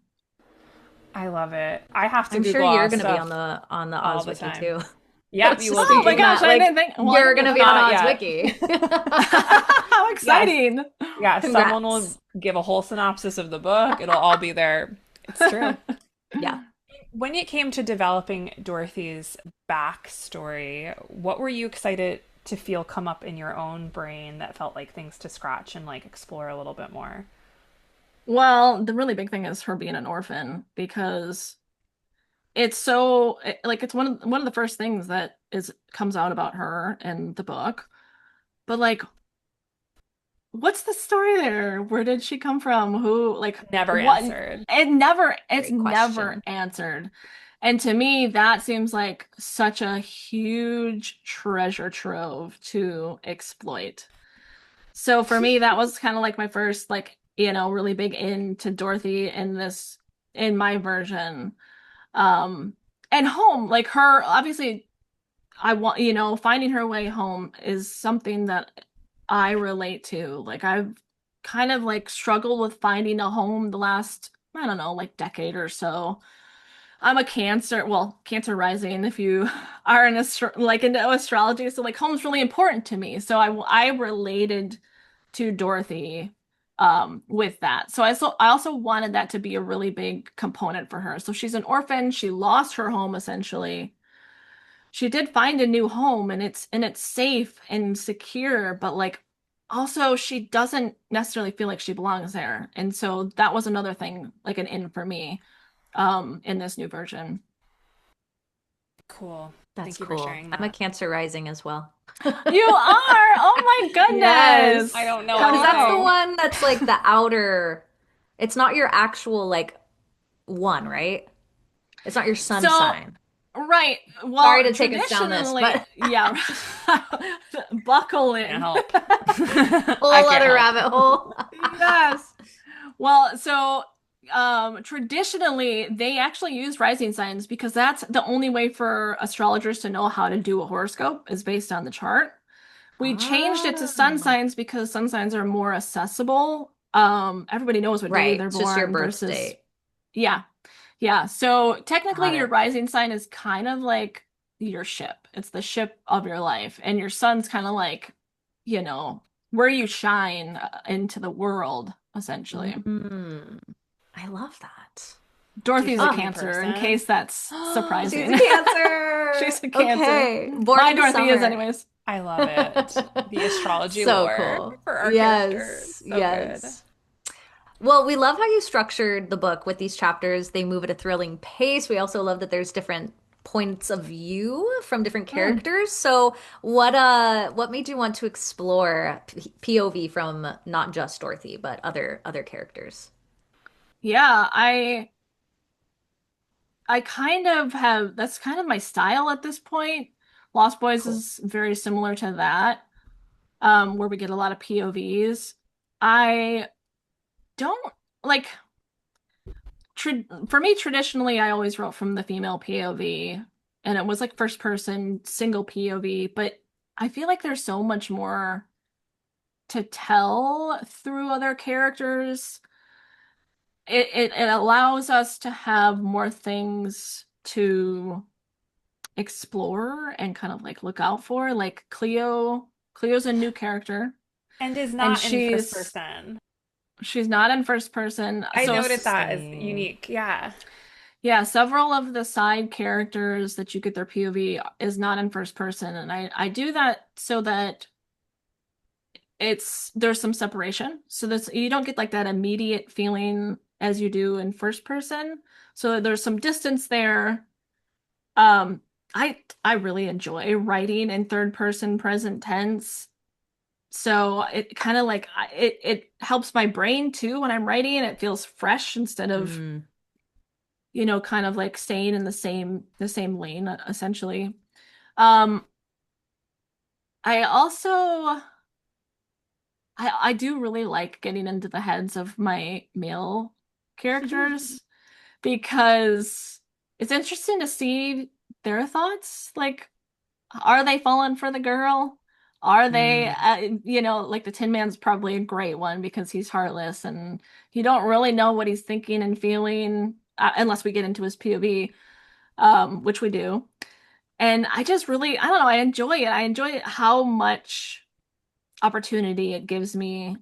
[SPEAKER 1] I love it. I have to
[SPEAKER 4] I'm sure
[SPEAKER 1] Google
[SPEAKER 4] you're
[SPEAKER 1] Oz
[SPEAKER 4] going to be
[SPEAKER 1] stuff
[SPEAKER 4] on the
[SPEAKER 1] all
[SPEAKER 4] Oz
[SPEAKER 1] the
[SPEAKER 4] Wiki
[SPEAKER 1] time.
[SPEAKER 4] too. I
[SPEAKER 1] Yep,
[SPEAKER 4] was
[SPEAKER 1] you
[SPEAKER 4] just
[SPEAKER 1] will
[SPEAKER 3] Oh
[SPEAKER 1] be.
[SPEAKER 3] my
[SPEAKER 4] thinking
[SPEAKER 3] gosh,
[SPEAKER 4] that,
[SPEAKER 3] I
[SPEAKER 4] like,
[SPEAKER 3] didn't think. Well, I
[SPEAKER 4] you're
[SPEAKER 3] didn't
[SPEAKER 4] going to
[SPEAKER 3] know
[SPEAKER 4] be on
[SPEAKER 1] Not
[SPEAKER 4] Oz
[SPEAKER 1] yet.
[SPEAKER 4] Wiki.
[SPEAKER 3] How
[SPEAKER 1] Yes.
[SPEAKER 3] exciting.
[SPEAKER 1] Yeah, someone will
[SPEAKER 4] Congrats.
[SPEAKER 1] give a whole synopsis of the book. It'll all be there. It's true.
[SPEAKER 4] Yeah.
[SPEAKER 1] When it came to developing Dorothy's backstory, what were you excited to feel come up in your own brain that felt like things to scratch and like explore a little bit more?
[SPEAKER 3] Well, the really big thing is her being an orphan because it's so like it's one of the first things that is comes out about her in the book. But like what's the story there? Where did she come from? Who like
[SPEAKER 1] Never
[SPEAKER 3] what
[SPEAKER 1] answered.
[SPEAKER 3] it's
[SPEAKER 4] Great
[SPEAKER 3] never
[SPEAKER 4] question.
[SPEAKER 3] answered. And to me that seems like such a huge treasure trove to exploit. So for me, that was kind of like my first, like, really big into Dorothy in this, in my version. Um, and home, like her, obviously, I want, finding her way home is something that I relate to. Like I've kind of like struggled with finding a home the last, I don't know, like decade or so. I'm a Cancer, well, Cancer rising if you are in like into astrology. So like home's really important to me. So I related to Dorothy with that. So I also wanted that to be a really big component for her. So she's an orphan, she lost her home essentially. She did find a new home and it's safe and secure, but like also she doesn't necessarily feel like she belongs there. And so that was another thing, like an in for me in this new version.
[SPEAKER 1] Cool.
[SPEAKER 4] That's
[SPEAKER 1] Thank you for
[SPEAKER 4] cool.
[SPEAKER 1] sharing
[SPEAKER 4] I'm a
[SPEAKER 1] that.
[SPEAKER 4] Cancer rising as well.
[SPEAKER 3] You are. Oh my
[SPEAKER 4] Yes.
[SPEAKER 1] I
[SPEAKER 3] goodness.
[SPEAKER 1] don't know
[SPEAKER 4] Because that's the
[SPEAKER 1] anything.
[SPEAKER 4] one that's like the outer, it's not your actual like one, right? It's not your sun
[SPEAKER 3] So,
[SPEAKER 4] sign.
[SPEAKER 3] right.
[SPEAKER 4] Sorry
[SPEAKER 3] Well,
[SPEAKER 4] to take us down this,
[SPEAKER 3] traditionally,
[SPEAKER 4] but
[SPEAKER 3] yeah. Buckle
[SPEAKER 1] Can't
[SPEAKER 3] in.
[SPEAKER 1] help. I
[SPEAKER 4] whole
[SPEAKER 1] can't
[SPEAKER 4] other
[SPEAKER 1] help.
[SPEAKER 4] rabbit hole.
[SPEAKER 3] Yes. Well, so traditionally they actually use rising signs because that's the only way for astrologers to know how to do a horoscope is based on the chart. We changed it to sun
[SPEAKER 4] Ah,
[SPEAKER 3] signs because sun signs are more accessible. Everybody knows what day
[SPEAKER 4] right.
[SPEAKER 3] they're
[SPEAKER 4] It's just your
[SPEAKER 3] born
[SPEAKER 4] birth
[SPEAKER 3] versus
[SPEAKER 4] date.
[SPEAKER 3] yeah. Yeah. So
[SPEAKER 4] Got
[SPEAKER 3] technically your
[SPEAKER 4] it.
[SPEAKER 3] rising sign is kind of like your ship. It's the ship of your life. And your sun's kind of like, you know, where you shine into the world, essentially.
[SPEAKER 4] Mm, I love that.
[SPEAKER 1] Do you
[SPEAKER 3] Dorothy's
[SPEAKER 1] feel
[SPEAKER 3] a
[SPEAKER 1] like a
[SPEAKER 4] Oh,
[SPEAKER 1] new
[SPEAKER 3] Cancer, in
[SPEAKER 1] person?
[SPEAKER 3] case that's
[SPEAKER 4] she's a
[SPEAKER 3] surprising.
[SPEAKER 4] Cancer.
[SPEAKER 3] She's a Cancer.
[SPEAKER 4] Okay. Born
[SPEAKER 3] My
[SPEAKER 4] in the
[SPEAKER 3] Dorothy is,
[SPEAKER 4] summer.
[SPEAKER 3] anyways.
[SPEAKER 1] I love it. The astrology
[SPEAKER 4] So
[SPEAKER 1] lore
[SPEAKER 4] cool.
[SPEAKER 1] for our characters.
[SPEAKER 4] Yes.
[SPEAKER 1] So good.
[SPEAKER 4] Yes. Well, we love how you structured the book with these chapters. They move at a thrilling pace. We also love that there's different points of view from different
[SPEAKER 3] Mm.
[SPEAKER 4] characters. So, what made you want to explore POV from not just Dorothy, but other characters?
[SPEAKER 3] Yeah, I kind of have, that's kind of my style at this point. Lost Boys
[SPEAKER 4] Cool.
[SPEAKER 3] is very similar to that, where we get a lot of POVs. I don't like for me traditionally I always wrote from the female POV and it was like first person single POV, but I feel like there's so much more to tell through other characters. It allows us to have more things to explore and kind of like look out for. Like Cleo's a new character
[SPEAKER 1] And is
[SPEAKER 3] and
[SPEAKER 1] not in first
[SPEAKER 3] she's
[SPEAKER 1] person.
[SPEAKER 3] she's not in first person.
[SPEAKER 1] I
[SPEAKER 3] So
[SPEAKER 1] noted that as
[SPEAKER 4] Interesting.
[SPEAKER 1] unique. Yeah.
[SPEAKER 3] yeah, several of the side characters that you get their POV is not in first person, and I do that so that there's some separation. So that's you don't get like that immediate feeling as you do in first person. So there's some distance there. Um, I really enjoy writing in third person present tense. So it kind of like it helps my brain too when I'm writing. It feels fresh instead of
[SPEAKER 4] Mm.
[SPEAKER 3] kind of like staying in the same lane essentially. Um, I also I do really like getting into the heads of my male characters because it's interesting to see their thoughts. Like, are they falling for the girl? Are they,
[SPEAKER 4] Mm.
[SPEAKER 3] like the Tin Man's probably a great one because he's heartless and you don't really know what he's thinking and feeling unless we get into his POV, which we do. And I just really, I don't know, I enjoy it. I enjoy how much opportunity it gives me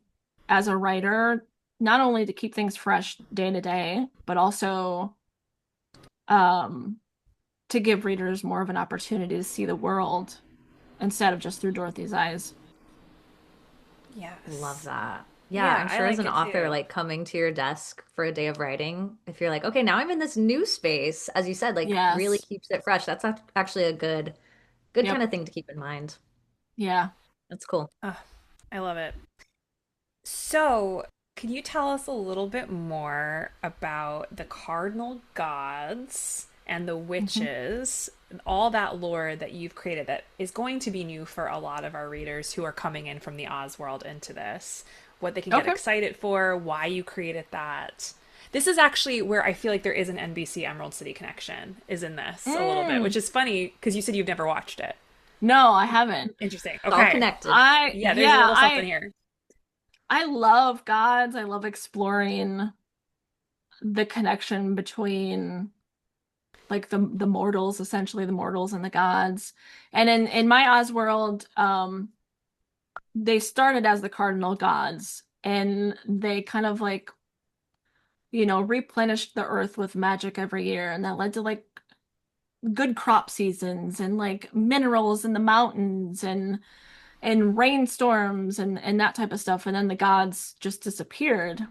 [SPEAKER 3] as a writer, not only to keep things fresh day to day, but also um, to give readers more of an opportunity to see the world instead of just through Dorothy's eyes.
[SPEAKER 4] Love
[SPEAKER 1] Yes.
[SPEAKER 4] that. Yeah,
[SPEAKER 1] Yeah,
[SPEAKER 4] I'm
[SPEAKER 1] I
[SPEAKER 4] sure as
[SPEAKER 1] like
[SPEAKER 4] an
[SPEAKER 1] it
[SPEAKER 4] author,
[SPEAKER 1] too.
[SPEAKER 4] like coming to your desk for a day of writing, if you're like, okay, now I'm in this new space, as you said, like really
[SPEAKER 3] Yes.
[SPEAKER 4] keeps it fresh. That's actually a good kind
[SPEAKER 3] Yep.
[SPEAKER 4] of thing to keep in mind.
[SPEAKER 3] Yeah.
[SPEAKER 4] That's cool.
[SPEAKER 1] Oh, I love it. So, can you tell us a little bit more about the cardinal gods and the
[SPEAKER 3] Hmm.
[SPEAKER 1] witches, and all that lore that you've created that is going to be new for a lot of our readers who are coming in from the Oz world into this? What they can get
[SPEAKER 3] Okay.
[SPEAKER 1] excited for, why you created that. This is actually where I feel like there is an NBC Emerald City connection, is in this a little bit, which
[SPEAKER 3] Mm.
[SPEAKER 1] is funny because you said you've never watched it.
[SPEAKER 3] No, I haven't.
[SPEAKER 1] Interesting.
[SPEAKER 4] It's all
[SPEAKER 1] Okay.
[SPEAKER 4] connected.
[SPEAKER 1] Yeah, there's a
[SPEAKER 3] Yeah,
[SPEAKER 1] little something here.
[SPEAKER 3] I love gods. I love exploring the connection between like the mortals, essentially the mortals and the gods. And in my Oz world, they started as the cardinal gods, and they kind of like replenished the earth with magic every year, and that led to like good crop seasons and like minerals in the mountains and rainstorms and that type of stuff. And then the gods just disappeared,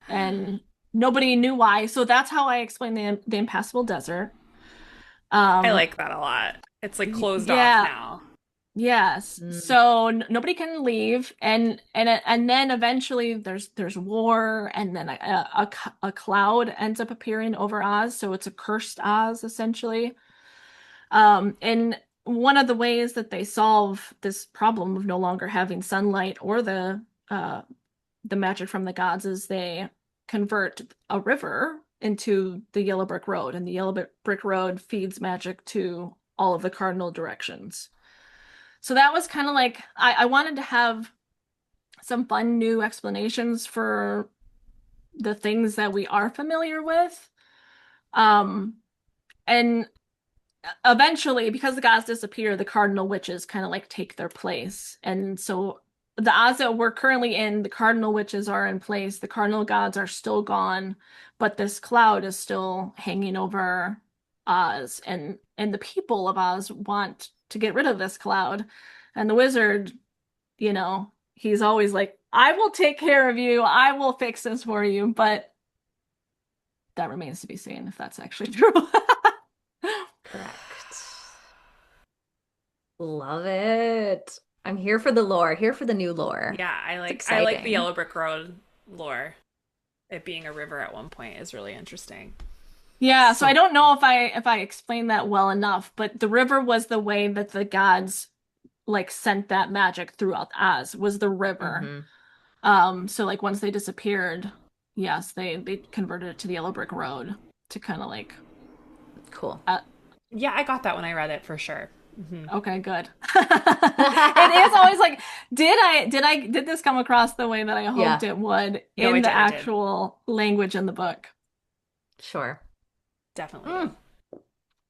[SPEAKER 3] and nobody knew why. So that's how I explain the impassable desert.
[SPEAKER 1] I
[SPEAKER 3] Um,
[SPEAKER 1] like that a lot. It's like closed off
[SPEAKER 3] yeah,
[SPEAKER 1] now.
[SPEAKER 3] yes.
[SPEAKER 4] Mm.
[SPEAKER 3] So nobody can leave, and then eventually there's war, and then a cloud ends up appearing over Oz, so it's a cursed Oz essentially. And one of the ways that they solve this problem of no longer having sunlight or uh the magic from the gods is they convert a river into the yellow brick road, and the yellow brick road feeds magic to all of the cardinal directions. So that was kind of like I wanted to have some fun new explanations for the things that we are familiar with. Um, and eventually, because the gods disappear, the cardinal witches kind of like take their place. And so the Oz that we're currently in, the cardinal witches are in place, the cardinal gods are still gone, but this cloud is still hanging over Oz, and the people of Oz want to get rid of this cloud. And the wizard, he's always like, I will take care of you, I will fix this for you, but that remains to be seen if that's actually true.
[SPEAKER 4] Correct. Love it. I'm here for the lore, here for the new lore.
[SPEAKER 1] Yeah,
[SPEAKER 4] It's
[SPEAKER 1] I like the
[SPEAKER 4] exciting.
[SPEAKER 1] Yellow Brick Road lore. It being a river at one point is really interesting.
[SPEAKER 3] Yeah, so I
[SPEAKER 4] So
[SPEAKER 3] don't know if I explained that well enough, but the river was the way that the gods like sent that magic throughout Oz was the river.
[SPEAKER 4] hmm
[SPEAKER 3] So like once they disappeared, yes, they converted it to the yellow brick road to kind of like
[SPEAKER 4] cool.
[SPEAKER 3] uh,
[SPEAKER 1] Yeah, I got that when I read it for sure.
[SPEAKER 3] okay, good. It is always like, did this come across the way that I hoped
[SPEAKER 4] Yeah,
[SPEAKER 3] it would
[SPEAKER 1] No,
[SPEAKER 3] in
[SPEAKER 1] it
[SPEAKER 3] the
[SPEAKER 1] did. It did.
[SPEAKER 3] actual language in the book?
[SPEAKER 4] sure.
[SPEAKER 1] Definitely did.
[SPEAKER 4] Mm.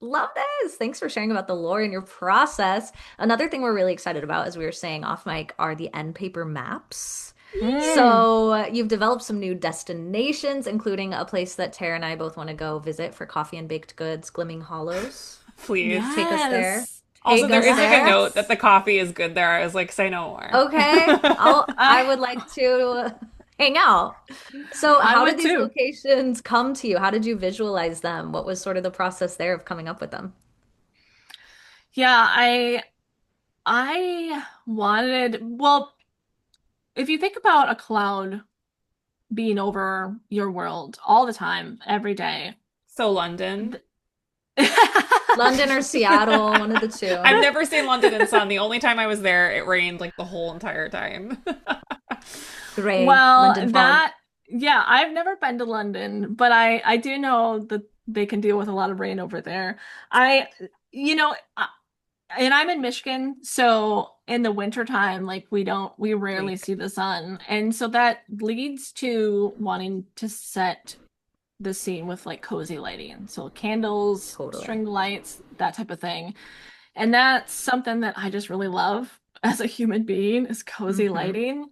[SPEAKER 4] Love this. Thanks for sharing about the lore and your process. Another thing we're really excited about, as we were saying off mic, are the end paper maps.
[SPEAKER 3] Mm.
[SPEAKER 4] So you've developed some new destinations, including a place that Tara and I both want to go visit for coffee and baked goods, Glimming Hollows.
[SPEAKER 1] Please.
[SPEAKER 4] Take us there.
[SPEAKER 3] Yes.
[SPEAKER 1] Also,
[SPEAKER 4] Take
[SPEAKER 1] there
[SPEAKER 4] us
[SPEAKER 1] is like a
[SPEAKER 4] there.
[SPEAKER 1] note that
[SPEAKER 3] Yes.
[SPEAKER 1] the coffee is good there. I was like, say no more.
[SPEAKER 4] Okay. I
[SPEAKER 3] I
[SPEAKER 4] would like to hang out. So
[SPEAKER 3] I
[SPEAKER 4] how did
[SPEAKER 3] would
[SPEAKER 4] these
[SPEAKER 3] too.
[SPEAKER 4] locations come to you? How did you visualize them? What was sort of the process there of coming up with them?
[SPEAKER 3] Yeah, I wanted, well, if you think about a cloud being over your world all the time, every day.
[SPEAKER 1] So, London.
[SPEAKER 3] th-
[SPEAKER 4] London or Seattle, one of the two.
[SPEAKER 1] I've never seen London in sun. The only time I was there, it rained like the whole entire time.
[SPEAKER 4] Gray,
[SPEAKER 3] Well,
[SPEAKER 4] London fog.
[SPEAKER 3] yeah, I've never been to London, but I do know that they can deal with a lot of rain over there. I, you know, and I'm in Michigan, so in the wintertime, like we rarely
[SPEAKER 1] Bleak.
[SPEAKER 3] see the sun. And so that leads to wanting to set the scene with like cozy lighting. So candles,
[SPEAKER 4] Totally.
[SPEAKER 3] string lights, that type of thing. And that's something that I just really love as a human being is cozy
[SPEAKER 4] hmm
[SPEAKER 3] lighting.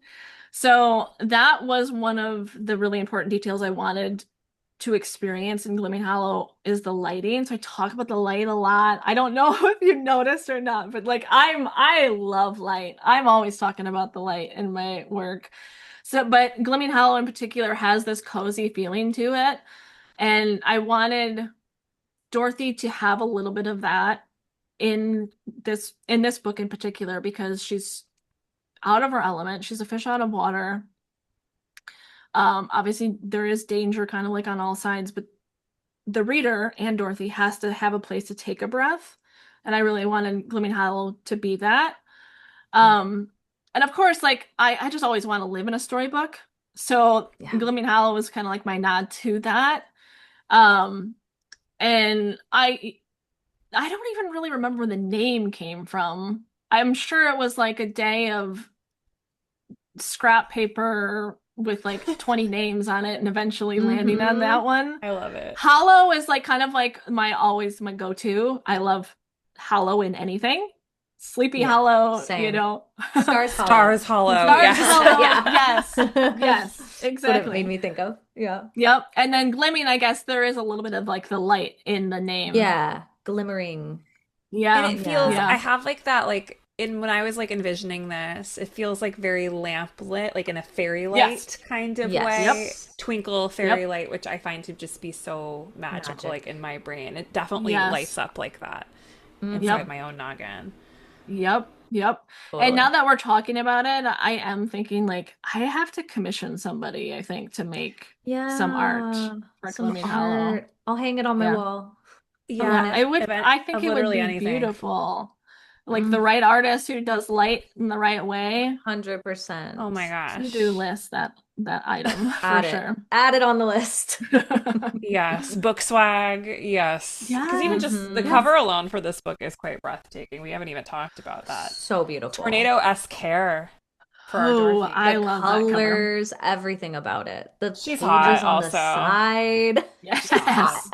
[SPEAKER 3] So that was one of the really important details I wanted to experience in Glimming Hollow is the lighting. So I talk about the light a lot. I don't know if you noticed or not, but like I love light. I'm always talking about the light in my work. So, but Glimming Hollow in particular has this cozy feeling to it. And I wanted Dorothy to have a little bit of that in this book in particular because she's out of her element. She's a fish out of water. Obviously there is danger kind of like on all sides, but the reader and Dorothy has to have a place to take a breath. And I really wanted Glimming Hollow to be that. Um, and of course, like I just always want to live in a storybook. So
[SPEAKER 4] Yeah.
[SPEAKER 3] Glimming Hollow was kind of like my nod to that. Um, and I don't even really remember where the name came from. I'm sure it was like a day of scrap paper with like 20 names on it and eventually landing on
[SPEAKER 4] hmm
[SPEAKER 3] that one.
[SPEAKER 1] I love it.
[SPEAKER 3] Hollow is like kind of like my go-to. I love Hollow in anything. Sleepy
[SPEAKER 4] Yeah.
[SPEAKER 3] Hollow, you
[SPEAKER 4] Same.
[SPEAKER 3] know.
[SPEAKER 4] Stars Hollow.
[SPEAKER 1] Stars Hollow.
[SPEAKER 3] Stars
[SPEAKER 1] Yes.
[SPEAKER 3] Hollow.
[SPEAKER 4] Yeah.
[SPEAKER 3] Yes. Yes,
[SPEAKER 4] That's what it made
[SPEAKER 3] exactly.
[SPEAKER 4] me think of. Yeah.
[SPEAKER 3] Yep. And then Glimming, I guess there is a little bit of like the light in the name.
[SPEAKER 4] Yeah. Glimmering.
[SPEAKER 1] And
[SPEAKER 3] Yeah.
[SPEAKER 1] it feels,
[SPEAKER 4] Yeah.
[SPEAKER 1] I
[SPEAKER 3] Yeah.
[SPEAKER 1] have like that, like, in when I was like envisioning this, it feels like very lamp lit, like in a fairy
[SPEAKER 3] Yes.
[SPEAKER 1] light kind of
[SPEAKER 3] Yep.
[SPEAKER 1] way.
[SPEAKER 4] Yes.
[SPEAKER 1] Twinkle fairy
[SPEAKER 3] Yep.
[SPEAKER 1] light, which I find to just be so magical, like
[SPEAKER 4] Magic.
[SPEAKER 1] in my brain. It definitely lights
[SPEAKER 3] Yes.
[SPEAKER 1] up like that inside
[SPEAKER 3] Yep.
[SPEAKER 1] my own noggin.
[SPEAKER 3] Yep. Yep. And now
[SPEAKER 4] Totally.
[SPEAKER 3] that we're talking about it, I am thinking like I have to commission somebody, I think, to make some art
[SPEAKER 4] Yeah.
[SPEAKER 3] for
[SPEAKER 4] Some
[SPEAKER 3] Glimming Hollow.
[SPEAKER 4] art. I'll hang it on my
[SPEAKER 3] Yeah.
[SPEAKER 4] wall. I want
[SPEAKER 1] Yeah,
[SPEAKER 3] Yeah,
[SPEAKER 4] it.
[SPEAKER 3] it would,
[SPEAKER 1] event
[SPEAKER 3] I think
[SPEAKER 1] of
[SPEAKER 3] it would
[SPEAKER 1] literally
[SPEAKER 3] be
[SPEAKER 1] anything.
[SPEAKER 3] beautiful. Like the
[SPEAKER 4] Mm,
[SPEAKER 3] right artist who does light in the right way.
[SPEAKER 4] 100%.
[SPEAKER 1] Oh my
[SPEAKER 3] To-do
[SPEAKER 1] gosh.
[SPEAKER 3] list that item for
[SPEAKER 4] Add it.
[SPEAKER 3] sure.
[SPEAKER 4] Add it on the list.
[SPEAKER 1] Yes, book swag. Yes. Because even
[SPEAKER 3] Yes.
[SPEAKER 1] just the
[SPEAKER 4] hmm
[SPEAKER 1] cover
[SPEAKER 3] Yes.
[SPEAKER 1] alone for this book is quite breathtaking. We haven't even talked about that.
[SPEAKER 4] So beautiful.
[SPEAKER 1] Tornado-esque hair for our
[SPEAKER 3] Oh,
[SPEAKER 1] Dorothy.
[SPEAKER 3] I
[SPEAKER 4] The
[SPEAKER 3] love that cover.
[SPEAKER 4] colors, everything about it. The
[SPEAKER 1] She's hot
[SPEAKER 4] pages on the
[SPEAKER 1] also.
[SPEAKER 4] side.
[SPEAKER 1] She's hot.
[SPEAKER 3] Yes.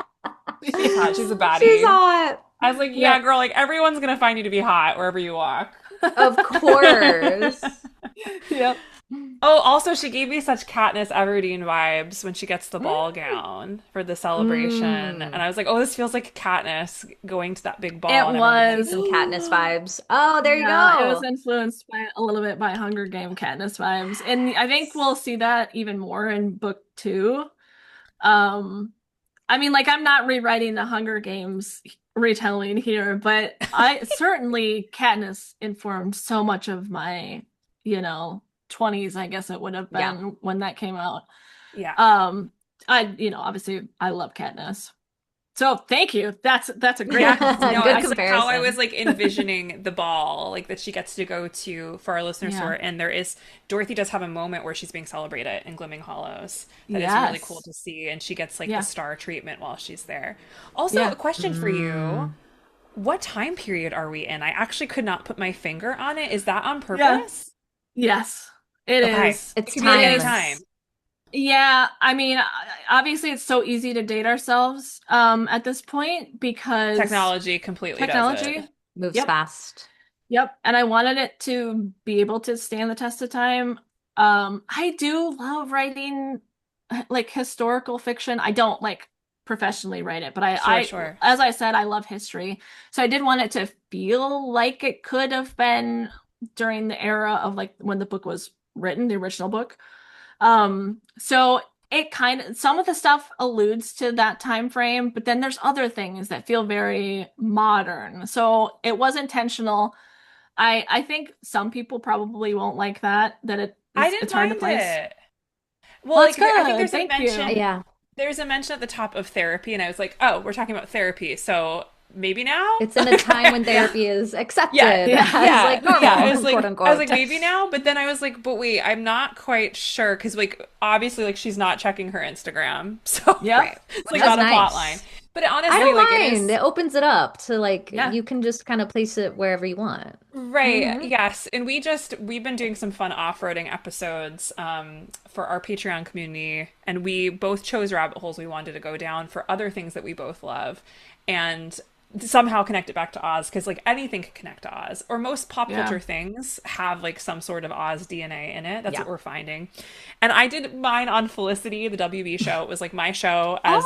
[SPEAKER 1] She's hot. She's a
[SPEAKER 4] She's
[SPEAKER 1] baddie.
[SPEAKER 4] hot.
[SPEAKER 1] I was like, yeah,
[SPEAKER 3] Yep.
[SPEAKER 1] girl, like everyone's gonna find you to be hot wherever you walk.
[SPEAKER 4] Of course.
[SPEAKER 3] Yep.
[SPEAKER 1] Oh, also, she gave me such Katniss Everdeen vibes when she gets the ball
[SPEAKER 3] Mm.
[SPEAKER 1] gown for the celebration. And
[SPEAKER 4] Mm.
[SPEAKER 1] I was like, oh, this feels like Katniss going to that big ball.
[SPEAKER 3] It
[SPEAKER 1] And everyone's
[SPEAKER 4] See
[SPEAKER 1] like,
[SPEAKER 3] was.
[SPEAKER 4] some Katniss
[SPEAKER 1] ooh.
[SPEAKER 4] vibes. Oh, there you
[SPEAKER 3] Yeah, it was
[SPEAKER 4] go.
[SPEAKER 3] influenced by a little bit by Hunger Game Katniss vibes. And I think
[SPEAKER 4] Yes.
[SPEAKER 3] we'll see that even more in book two. Um, I mean, like I'm not rewriting the Hunger Games retelling here, but I certainly Katniss informed so much of my, 20s, I guess it would have
[SPEAKER 4] Yeah.
[SPEAKER 3] been when that came out.
[SPEAKER 1] Yeah.
[SPEAKER 3] Um, obviously I love Katniss. So thank you. That's a great
[SPEAKER 1] Yeah,
[SPEAKER 3] compliment.
[SPEAKER 1] no,
[SPEAKER 4] Good
[SPEAKER 1] that's like how I was
[SPEAKER 4] comparison.
[SPEAKER 1] like envisioning the ball, like that she gets to go to for our listeners
[SPEAKER 3] Yeah.
[SPEAKER 1] tour. And Dorothy does have a moment where she's being celebrated in Glimming Hollows that is really cool
[SPEAKER 3] Yes.
[SPEAKER 1] to see, and she gets like the
[SPEAKER 3] Yeah.
[SPEAKER 1] star treatment while she's there. Also, a
[SPEAKER 3] Yeah.
[SPEAKER 1] question for you.
[SPEAKER 4] Mm.
[SPEAKER 1] What time period are we in? I actually could not put my finger on it. Is that on
[SPEAKER 3] Yeah.
[SPEAKER 1] purpose?
[SPEAKER 3] Yes. It
[SPEAKER 1] Okay.
[SPEAKER 3] is.
[SPEAKER 1] It
[SPEAKER 4] It's
[SPEAKER 1] could be
[SPEAKER 3] It
[SPEAKER 1] at any
[SPEAKER 3] is.
[SPEAKER 1] time.
[SPEAKER 4] timeless.
[SPEAKER 3] Yeah, I mean, obviously it's so easy to date ourselves at this point because
[SPEAKER 1] Technology completely does it.
[SPEAKER 3] technology.
[SPEAKER 4] Moves
[SPEAKER 3] Yep.
[SPEAKER 4] fast.
[SPEAKER 3] Yep. And I wanted it to be able to stand the test of time. I do love writing like historical fiction. I don't like professionally write it, but
[SPEAKER 1] Sure, sure.
[SPEAKER 3] as I said, I love history. So I did want it to feel like it could have been during the era of like when the book was written, the original book. So it kind of some of the stuff alludes to that time frame, but then there's other things that feel very modern. So it was intentional. I think some people probably won't like that
[SPEAKER 1] I
[SPEAKER 3] it's
[SPEAKER 1] didn't
[SPEAKER 3] hard to
[SPEAKER 1] mind
[SPEAKER 3] place.
[SPEAKER 1] it. Well,
[SPEAKER 3] Well,
[SPEAKER 1] like
[SPEAKER 3] that's
[SPEAKER 1] I think
[SPEAKER 3] good. Thank you.
[SPEAKER 4] Yeah.
[SPEAKER 1] there's a mention at the top of therapy, and I was like, oh, we're talking about therapy, so maybe now?
[SPEAKER 4] It's in a time when
[SPEAKER 3] Yeah.
[SPEAKER 4] therapy is
[SPEAKER 1] Yeah,
[SPEAKER 4] accepted
[SPEAKER 3] Yeah.
[SPEAKER 4] as like
[SPEAKER 1] yeah.
[SPEAKER 4] normal, quote
[SPEAKER 1] I was like
[SPEAKER 4] unquote.
[SPEAKER 1] maybe now, but then I was like, but wait, I'm not quite sure because like obviously like she's not checking her Instagram, so
[SPEAKER 3] Yep.
[SPEAKER 4] Right.
[SPEAKER 1] it's
[SPEAKER 4] Which
[SPEAKER 1] like
[SPEAKER 4] is
[SPEAKER 1] not a plot line.
[SPEAKER 4] nice.
[SPEAKER 1] But
[SPEAKER 4] I
[SPEAKER 1] honestly,
[SPEAKER 4] don't
[SPEAKER 1] like it
[SPEAKER 4] mind.
[SPEAKER 1] is
[SPEAKER 4] It opens it up to like
[SPEAKER 3] Yeah.
[SPEAKER 4] you can just kind of place it wherever you want.
[SPEAKER 1] right.
[SPEAKER 3] Hmm.
[SPEAKER 1] Yes, and we've been doing some fun off-roading episodes for our Patreon community, and we both chose rabbit holes we wanted to go down for other things that we both love, and somehow connect it back to Oz because like anything can connect to Oz or most pop
[SPEAKER 3] Yeah.
[SPEAKER 1] culture things have like some sort of Oz DNA in it. That's
[SPEAKER 4] Yeah.
[SPEAKER 1] what we're finding. And I did mine on Felicity, the WB show. It was like my show
[SPEAKER 3] Oh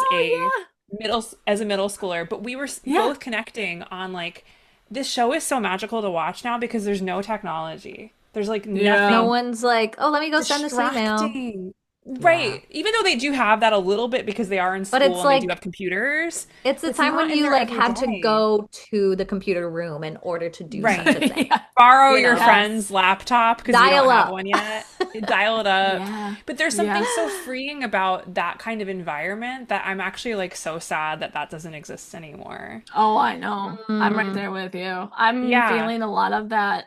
[SPEAKER 1] as a middle schooler, but we were
[SPEAKER 3] yeah. Yeah.
[SPEAKER 1] both connecting on like this show is so magical to watch now because there's no technology. There's like
[SPEAKER 4] No
[SPEAKER 3] Yeah.
[SPEAKER 1] nothing
[SPEAKER 4] one's like, oh, let me go send this email.
[SPEAKER 1] distracting.
[SPEAKER 4] Yeah.
[SPEAKER 1] Right. Even though they do have that a little bit because they are in
[SPEAKER 4] But
[SPEAKER 1] school
[SPEAKER 4] it's
[SPEAKER 1] and they do
[SPEAKER 4] like
[SPEAKER 1] have computers,
[SPEAKER 4] it's the
[SPEAKER 1] it's
[SPEAKER 4] time when
[SPEAKER 1] not in
[SPEAKER 4] you
[SPEAKER 1] there
[SPEAKER 4] like
[SPEAKER 1] every
[SPEAKER 4] had to
[SPEAKER 1] day.
[SPEAKER 4] go to the computer room in order to do such
[SPEAKER 1] Right.
[SPEAKER 4] a thing.
[SPEAKER 3] Yeah.
[SPEAKER 1] Borrow
[SPEAKER 4] You
[SPEAKER 1] your
[SPEAKER 4] know,
[SPEAKER 1] friend's
[SPEAKER 3] Yes.
[SPEAKER 1] laptop because you don't
[SPEAKER 4] dial
[SPEAKER 1] have
[SPEAKER 4] up.
[SPEAKER 1] one yet. Dial it up.
[SPEAKER 3] Yeah.
[SPEAKER 1] But there's something
[SPEAKER 3] Yeah.
[SPEAKER 1] so freeing about that kind of environment that I'm actually like so sad that that doesn't exist anymore.
[SPEAKER 3] Oh, I know. I'm right
[SPEAKER 4] Mm,
[SPEAKER 3] there with you. I'm
[SPEAKER 1] Yeah.
[SPEAKER 3] feeling a lot of that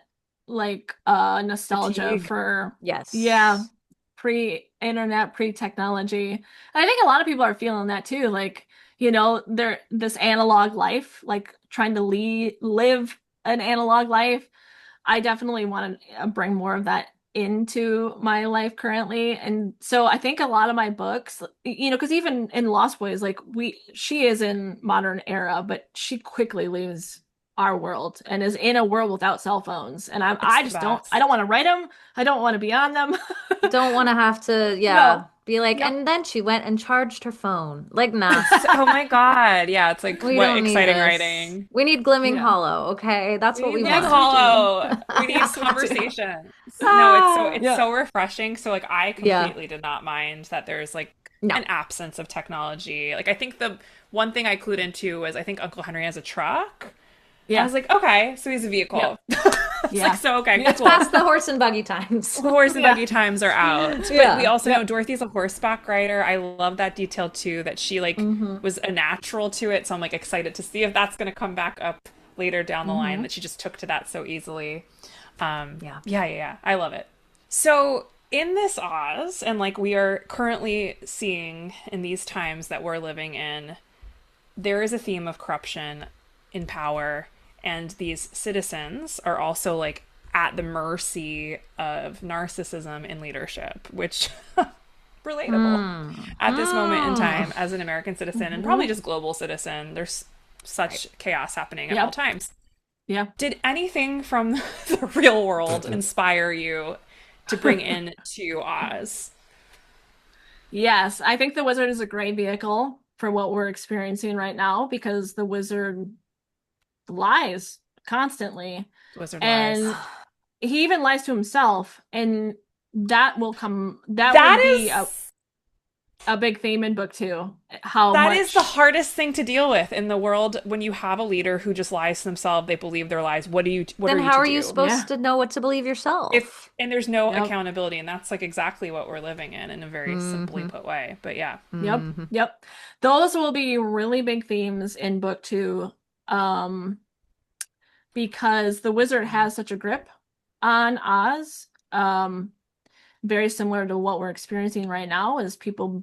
[SPEAKER 3] like nostalgia
[SPEAKER 1] Fatigue.
[SPEAKER 3] for yeah,
[SPEAKER 4] yes.
[SPEAKER 3] pre-internet, pre-technology. And I think a lot of people are feeling that too. Like, they're this analog life, like trying to live an analog life. I definitely want to bring more of that into my life currently. And so I think a lot of my books, because even in Lost Boys, like she is in modern era, but she quickly leaves our world and is in a world without cell phones. And
[SPEAKER 1] It's
[SPEAKER 3] I
[SPEAKER 1] the
[SPEAKER 3] just I don't
[SPEAKER 1] best.
[SPEAKER 3] want to write them. I don't want to be on them.
[SPEAKER 4] Don't want to have to, yeah,
[SPEAKER 3] No.
[SPEAKER 4] be like,
[SPEAKER 3] Yep.
[SPEAKER 4] and then she went and charged her phone. Like, nah,
[SPEAKER 1] Oh my God. Yeah, it's like
[SPEAKER 4] we
[SPEAKER 1] what
[SPEAKER 4] don't need
[SPEAKER 1] exciting
[SPEAKER 4] this.
[SPEAKER 1] writing.
[SPEAKER 4] We need Glimming
[SPEAKER 3] Yeah.
[SPEAKER 4] Hollow, okay? That's what we
[SPEAKER 1] We need
[SPEAKER 3] Yes,
[SPEAKER 4] want.
[SPEAKER 3] we do.
[SPEAKER 1] hollow. We need
[SPEAKER 3] Yes, we do.
[SPEAKER 1] conversations. No,
[SPEAKER 4] Ah,
[SPEAKER 1] it's
[SPEAKER 3] Yeah.
[SPEAKER 1] so refreshing. So like I
[SPEAKER 4] yeah,
[SPEAKER 1] completely did not mind that there's like
[SPEAKER 4] no.
[SPEAKER 1] an absence of technology. Like I think the one thing I clued into was I think Uncle Henry has a truck. I
[SPEAKER 3] Yeah.
[SPEAKER 1] was like, okay, so he's a
[SPEAKER 3] Yep.
[SPEAKER 1] vehicle. It's like
[SPEAKER 3] Yeah.
[SPEAKER 1] so okay,
[SPEAKER 3] Yeah.
[SPEAKER 4] It's
[SPEAKER 1] cool.
[SPEAKER 4] past the horse and buggy times.
[SPEAKER 1] The horse and
[SPEAKER 3] Yeah.
[SPEAKER 1] buggy times are out. But we
[SPEAKER 4] Yeah.
[SPEAKER 1] also know
[SPEAKER 3] Yep.
[SPEAKER 1] Dorothy's a horseback rider. I love that detail too, that she like
[SPEAKER 4] Hmm.
[SPEAKER 1] was a natural to it. So I'm like excited to see if that's gonna come back up later down the line,
[SPEAKER 3] Hmm.
[SPEAKER 1] that she just took to that so easily.
[SPEAKER 4] Yeah.
[SPEAKER 1] Yeah. I love it. So in this Oz, and like we are currently seeing in these times that we're living in, there is a theme of corruption in power, and these citizens are also like at the mercy of narcissism in leadership, which relatable
[SPEAKER 4] Mm.
[SPEAKER 1] at this moment in
[SPEAKER 4] Mm.
[SPEAKER 1] time as an American citizen and probably
[SPEAKER 3] Hmm.
[SPEAKER 1] just global citizen. There's such chaos happening at all
[SPEAKER 3] Yep.
[SPEAKER 1] times.
[SPEAKER 3] Yeah.
[SPEAKER 1] Did anything from the real world inspire you to bring in to Oz?
[SPEAKER 3] Yes, I think the wizard is a great vehicle for what we're experiencing right now because the wizard lies constantly.
[SPEAKER 1] Wizard lies.
[SPEAKER 3] And he even lies to himself. And that will
[SPEAKER 1] That
[SPEAKER 3] be
[SPEAKER 1] is
[SPEAKER 3] a big theme in book two. How
[SPEAKER 1] That is the
[SPEAKER 3] much
[SPEAKER 1] hardest thing to deal with in the world when you have a leader who just lies to themselves, they believe their lies. What
[SPEAKER 4] Then
[SPEAKER 1] are you
[SPEAKER 4] how
[SPEAKER 1] to
[SPEAKER 4] are you
[SPEAKER 1] do?
[SPEAKER 4] supposed
[SPEAKER 3] Yeah.
[SPEAKER 4] to know what to believe
[SPEAKER 1] If
[SPEAKER 4] yourself?
[SPEAKER 1] and there's no
[SPEAKER 3] Yep.
[SPEAKER 1] accountability, and that's like exactly what we're living in a very simply
[SPEAKER 4] Hmm.
[SPEAKER 1] put way. But yeah.
[SPEAKER 3] Yep.
[SPEAKER 4] Hmm.
[SPEAKER 3] Yep. Those will be really big themes in book two. Um, because the wizard has such a grip on Oz. Very similar to what we're experiencing right now is people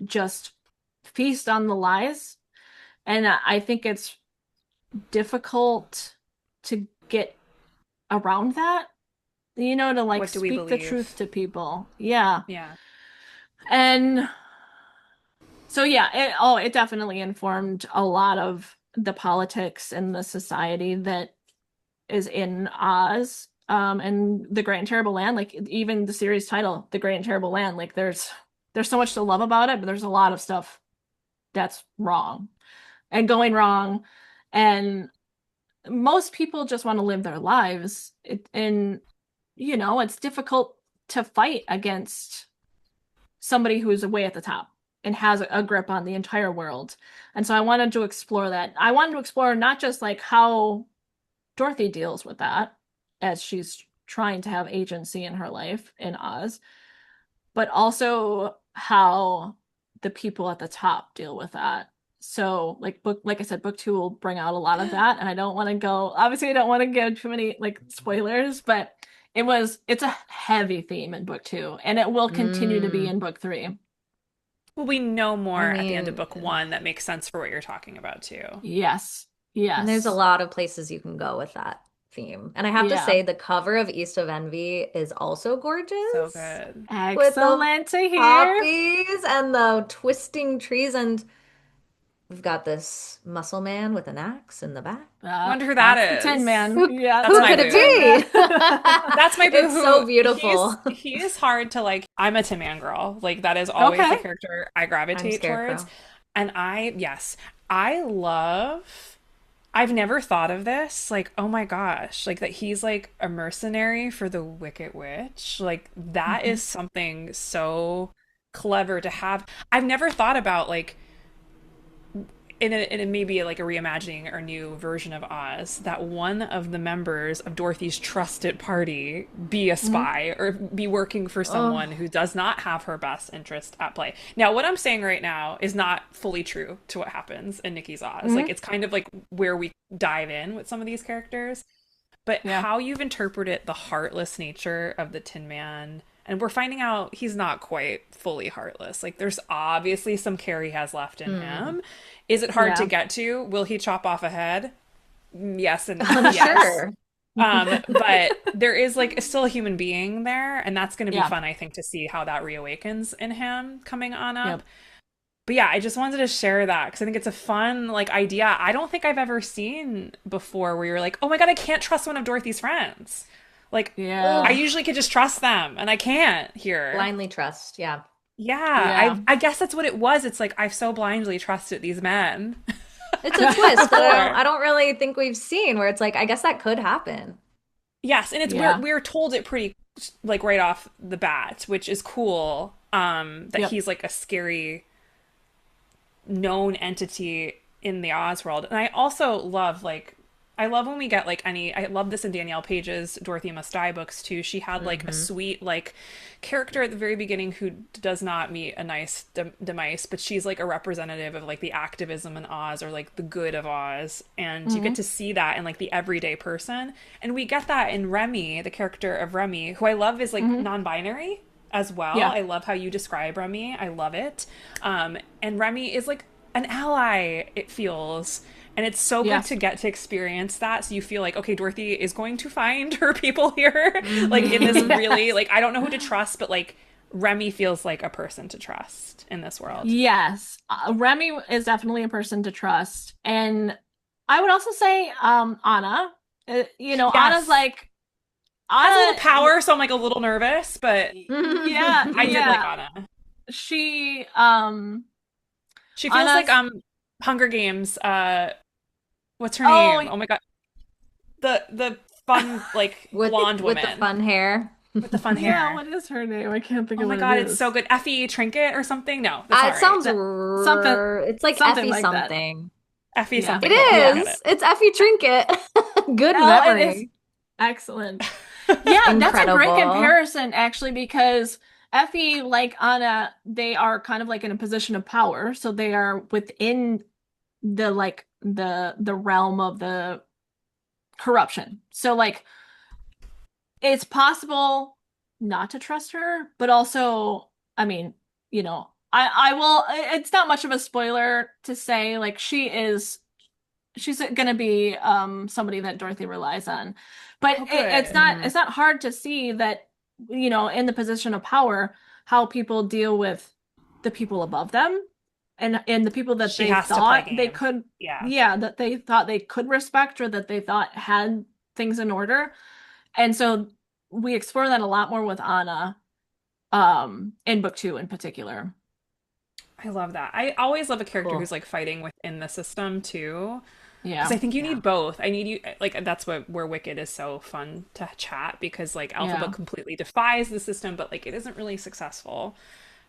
[SPEAKER 3] just feast on the lies. And I think it's difficult to get around that, to like
[SPEAKER 1] What do we
[SPEAKER 3] speak the truth
[SPEAKER 1] believe?
[SPEAKER 3] to people. Yeah.
[SPEAKER 1] Yeah.
[SPEAKER 3] And so yeah, it definitely informed a lot of the politics and the society that is in Oz. And the Great and Terrible Land, like even the series title, The Great and Terrible Land, like there's so much to love about it, but there's a lot of stuff that's wrong and going wrong. And most people just want to live their lives. And it's difficult to fight against somebody who's way at the top and has a grip on the entire world. And so I wanted to explore that. I wanted to explore not just like how Dorothy deals with that as she's trying to have agency in her life in Oz, but also how the people at the top deal with that. So like I said, book two will bring out a lot of that. And I don't want to go, obviously I don't want to give too many like spoilers, but it's a heavy theme in book two, and it will continue to be
[SPEAKER 4] Mm.
[SPEAKER 3] in book three.
[SPEAKER 1] Well, we know
[SPEAKER 4] I
[SPEAKER 1] more at the end of
[SPEAKER 4] mean,
[SPEAKER 1] book one that makes sense for what you're talking about too.
[SPEAKER 3] Yes.
[SPEAKER 4] and there's a
[SPEAKER 3] Yes.
[SPEAKER 4] lot of places you can go with that theme. And I have to
[SPEAKER 3] Yeah.
[SPEAKER 4] say, the cover of East of Envy is also
[SPEAKER 1] So
[SPEAKER 4] gorgeous
[SPEAKER 1] good.
[SPEAKER 4] with the
[SPEAKER 3] Excellent to hear.
[SPEAKER 4] poppies and the twisting trees. And we've got this muscle man with an axe in the back.
[SPEAKER 1] I wonder who
[SPEAKER 3] That's the
[SPEAKER 1] that
[SPEAKER 3] Tin
[SPEAKER 1] is.
[SPEAKER 3] Man.
[SPEAKER 4] Who
[SPEAKER 3] Yeah,
[SPEAKER 1] That's
[SPEAKER 4] who
[SPEAKER 1] my
[SPEAKER 3] that's
[SPEAKER 4] could
[SPEAKER 3] the
[SPEAKER 4] it
[SPEAKER 3] Tin
[SPEAKER 1] boo.
[SPEAKER 3] Man.
[SPEAKER 4] be?
[SPEAKER 1] That's my boo
[SPEAKER 4] It's so
[SPEAKER 1] who
[SPEAKER 4] beautiful.
[SPEAKER 1] he is hard to like. I'm a Tin Man girl. Like that is always the
[SPEAKER 3] Okay.
[SPEAKER 1] character I
[SPEAKER 4] I'm
[SPEAKER 1] gravitate towards.
[SPEAKER 4] Scarecrow.
[SPEAKER 1] And yes, I love I've never thought of this. Like, oh my gosh, like that he's like a mercenary for the Wicked Witch. Like that
[SPEAKER 3] Mhm.
[SPEAKER 1] is something so clever to have. I've never thought about like in a maybe like a reimagining or new version of Oz, that one of the members of Dorothy's trusted party be a
[SPEAKER 3] Mhm.
[SPEAKER 1] spy or be working for
[SPEAKER 4] Oh,
[SPEAKER 1] someone who does not have her best interest at play. Now, what I'm saying right now is not fully true to what happens in Nikki's Oz. Like
[SPEAKER 3] Mhm.
[SPEAKER 1] it's kind of like where we dive in with some of these characters, but
[SPEAKER 3] Yeah.
[SPEAKER 1] how you've interpreted the heartless nature of the Tin Man. And we're finding out he's not quite fully heartless. Like, there's obviously some care he has left in
[SPEAKER 4] hmm.
[SPEAKER 1] him. Is it hard to
[SPEAKER 3] Yeah.
[SPEAKER 1] get to? Will he chop off a head? Yes and
[SPEAKER 4] I'm
[SPEAKER 1] yes.
[SPEAKER 4] sure.
[SPEAKER 1] But there is like still a human being there, and that's going to be
[SPEAKER 3] Yeah.
[SPEAKER 1] fun, I think, to see how that reawakens in him coming on up.
[SPEAKER 3] Yep.
[SPEAKER 1] But yeah, I just wanted to share that because I think it's a fun like idea. I don't think I've ever seen before where you're like, oh my God, I can't trust one of Dorothy's friends. Like I
[SPEAKER 3] Yeah.
[SPEAKER 4] Ugh.
[SPEAKER 1] usually could just trust them, and I can't here.
[SPEAKER 4] Blindly trust. Yeah.
[SPEAKER 1] Yeah,
[SPEAKER 3] Yeah.
[SPEAKER 1] I guess that's what it was. It's like I've so blindly trusted these men
[SPEAKER 4] It's a twist that
[SPEAKER 1] before.
[SPEAKER 4] I don't really think we've seen where it's like, I guess that could happen.
[SPEAKER 1] Yes, and it's
[SPEAKER 3] Yeah.
[SPEAKER 1] we're told it pretty like right off the bat, which is cool. That
[SPEAKER 3] Yep.
[SPEAKER 1] he's like a scary known entity in the Oz world. And I also love like I love when we get like any I love this in Danielle Page's Dorothy Must Die books too. She had like a
[SPEAKER 4] Hmm.
[SPEAKER 1] sweet like character at the very beginning who does not meet a nice demise, but she's like a representative of like the activism in Oz or like the good of Oz. And you get
[SPEAKER 3] Mhm.
[SPEAKER 1] to see that in like the everyday person. And we get that in Remy, the character of Remy, who I love is like
[SPEAKER 3] Mhm.
[SPEAKER 1] non-binary as well.
[SPEAKER 3] Yeah.
[SPEAKER 1] I love how you describe Remy. I love it. And Remy is like an ally, it feels. And it's so good
[SPEAKER 3] Yes.
[SPEAKER 1] to get to experience that. So you feel like, okay, Dorothy is going to find her people here. Like in this
[SPEAKER 4] Hmm.
[SPEAKER 1] really,
[SPEAKER 3] Yes.
[SPEAKER 1] like, I don't know who to trust, but like Remy feels like a person to trust in this world.
[SPEAKER 3] Yes. Remy is definitely a person to trust. And I would also say Anna. Anna's
[SPEAKER 1] Yes.
[SPEAKER 3] like
[SPEAKER 1] Has a little
[SPEAKER 3] Anna
[SPEAKER 1] power, so I'm like a little nervous, but
[SPEAKER 3] yeah,
[SPEAKER 1] I did like
[SPEAKER 3] yeah.
[SPEAKER 1] Anna.
[SPEAKER 3] She
[SPEAKER 1] She feels like
[SPEAKER 3] Anna's
[SPEAKER 1] Hunger Games, what's her
[SPEAKER 3] oh
[SPEAKER 1] name? Oh my God. The fun like
[SPEAKER 4] With
[SPEAKER 1] blonde
[SPEAKER 4] with the
[SPEAKER 1] woman.
[SPEAKER 4] fun hair.
[SPEAKER 1] with the fun
[SPEAKER 3] Yeah,
[SPEAKER 1] hair.
[SPEAKER 3] what is her name? I can't think
[SPEAKER 1] Oh
[SPEAKER 3] of
[SPEAKER 1] my
[SPEAKER 3] what it
[SPEAKER 1] God, it's so
[SPEAKER 3] is.
[SPEAKER 1] good. Effie Trinket or something? No, that's
[SPEAKER 4] It
[SPEAKER 1] not right.
[SPEAKER 4] sounds
[SPEAKER 3] Something,
[SPEAKER 4] it's like
[SPEAKER 3] something
[SPEAKER 4] Effie
[SPEAKER 3] like that.
[SPEAKER 4] something.
[SPEAKER 1] Effie
[SPEAKER 3] Yeah.
[SPEAKER 4] It
[SPEAKER 1] something. Cool. I
[SPEAKER 3] Yeah.
[SPEAKER 1] get it.
[SPEAKER 4] is. It's Effie Trinket. Good
[SPEAKER 3] Oh, it is
[SPEAKER 4] memory.
[SPEAKER 3] excellent. Yeah, that's a great
[SPEAKER 4] Incredible.
[SPEAKER 3] comparison actually because Effie, like Anna, they are kind of like in a position of power. So they are within the like the realm of the corruption. So like it's possible not to trust her, but also, I mean, I will it's not much of a spoiler to say like she's gonna be somebody that Dorothy relies on. But
[SPEAKER 1] Oh,
[SPEAKER 3] it's
[SPEAKER 1] good.
[SPEAKER 3] not
[SPEAKER 4] Mhm.
[SPEAKER 3] it's not hard to see that, in the position of power, how people deal with the people above them and the people that
[SPEAKER 1] She
[SPEAKER 3] they
[SPEAKER 1] has to play
[SPEAKER 3] thought they
[SPEAKER 1] game.
[SPEAKER 3] could,
[SPEAKER 1] Yeah.
[SPEAKER 3] yeah, that they thought they could respect or that they thought had things in order. And so we explore that a lot more with Anna, in book two in particular.
[SPEAKER 1] I love that. I always love a character
[SPEAKER 4] Cool.
[SPEAKER 1] who's like fighting within the system too. Because
[SPEAKER 3] Yeah.
[SPEAKER 1] I think you
[SPEAKER 4] Yeah.
[SPEAKER 1] need both. I need you like that's what where Wicked is so fun to chat because like Alphaba
[SPEAKER 3] Yeah.
[SPEAKER 1] completely defies the system, but like it isn't really successful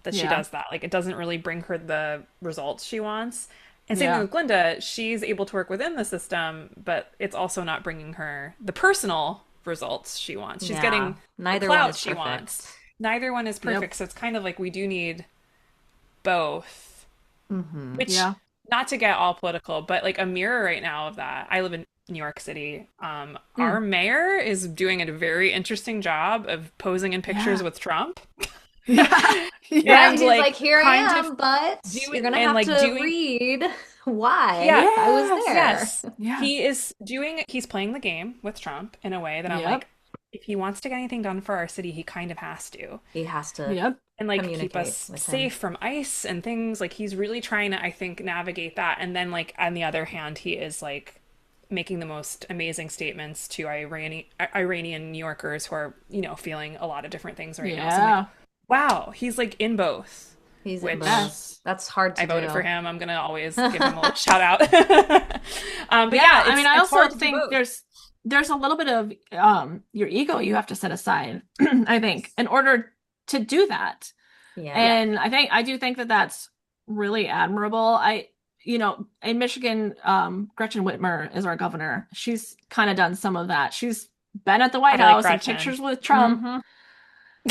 [SPEAKER 1] that she
[SPEAKER 3] Yeah.
[SPEAKER 1] does that. Like it doesn't really bring her the results she wants. And same thing
[SPEAKER 3] Yeah.
[SPEAKER 1] with Glinda, she's able to work within the system, but it's also not bringing her the personal results she wants. She's
[SPEAKER 4] Yeah.
[SPEAKER 1] getting the
[SPEAKER 4] Neither one
[SPEAKER 1] clout
[SPEAKER 4] is
[SPEAKER 1] she wants.
[SPEAKER 4] perfect.
[SPEAKER 1] Neither one is
[SPEAKER 3] Yep.
[SPEAKER 1] perfect, so it's kind of like we do need both.
[SPEAKER 4] Hmm.
[SPEAKER 1] Which,
[SPEAKER 3] Yeah.
[SPEAKER 1] not to get all political, but like a mirror right now of that. I live in New York City. Our
[SPEAKER 3] Mm.
[SPEAKER 1] mayor is doing a very interesting job of posing in pictures
[SPEAKER 3] Yeah.
[SPEAKER 1] with Trump
[SPEAKER 3] Yeah. Yeah.
[SPEAKER 4] Right?
[SPEAKER 1] and
[SPEAKER 4] He's like,
[SPEAKER 1] like
[SPEAKER 4] here I
[SPEAKER 1] kind of
[SPEAKER 4] am, but
[SPEAKER 1] do
[SPEAKER 4] you're
[SPEAKER 1] it
[SPEAKER 4] gonna
[SPEAKER 1] and
[SPEAKER 4] have
[SPEAKER 1] like
[SPEAKER 4] to
[SPEAKER 1] doing
[SPEAKER 4] read why
[SPEAKER 1] yeah,
[SPEAKER 4] I was
[SPEAKER 3] Yes.
[SPEAKER 4] there.
[SPEAKER 1] yes.
[SPEAKER 3] Yeah.
[SPEAKER 1] He's playing the game with Trump in a way that I'm
[SPEAKER 3] Yep.
[SPEAKER 1] like, if he wants to get anything done for our city, he kind of has to.
[SPEAKER 4] He has to
[SPEAKER 3] Yep.
[SPEAKER 1] And like keep
[SPEAKER 4] communicate
[SPEAKER 1] us
[SPEAKER 4] with him.
[SPEAKER 1] safe from ice and things. Like he's really trying to, I think, navigate that. And then like on the other hand, he is like making the most amazing statements to Iranian New Yorkers who are, feeling a lot of different things right now. So I'm like,
[SPEAKER 3] Yeah.
[SPEAKER 1] wow, he's like in both,
[SPEAKER 4] He's in
[SPEAKER 1] which
[SPEAKER 4] both.
[SPEAKER 3] Yes.
[SPEAKER 4] That's hard
[SPEAKER 1] I
[SPEAKER 4] to
[SPEAKER 1] voted for
[SPEAKER 4] do.
[SPEAKER 1] him. I'm gonna always give him a little shout out. But
[SPEAKER 3] Yeah.
[SPEAKER 1] yeah,
[SPEAKER 3] I mean, I
[SPEAKER 1] it's
[SPEAKER 3] also
[SPEAKER 1] hard to do
[SPEAKER 3] think
[SPEAKER 1] both.
[SPEAKER 3] there's a little bit of your ego you have to set aside, I think, in order to do that.
[SPEAKER 4] Yeah.
[SPEAKER 3] And I do think that that's really admirable. In Michigan, Gretchen Whitmer is our governor. She's kind of done some of that. She's been at the White
[SPEAKER 1] I like
[SPEAKER 3] House and
[SPEAKER 1] Gretchen.
[SPEAKER 3] pictures with Trump,
[SPEAKER 4] Hmm.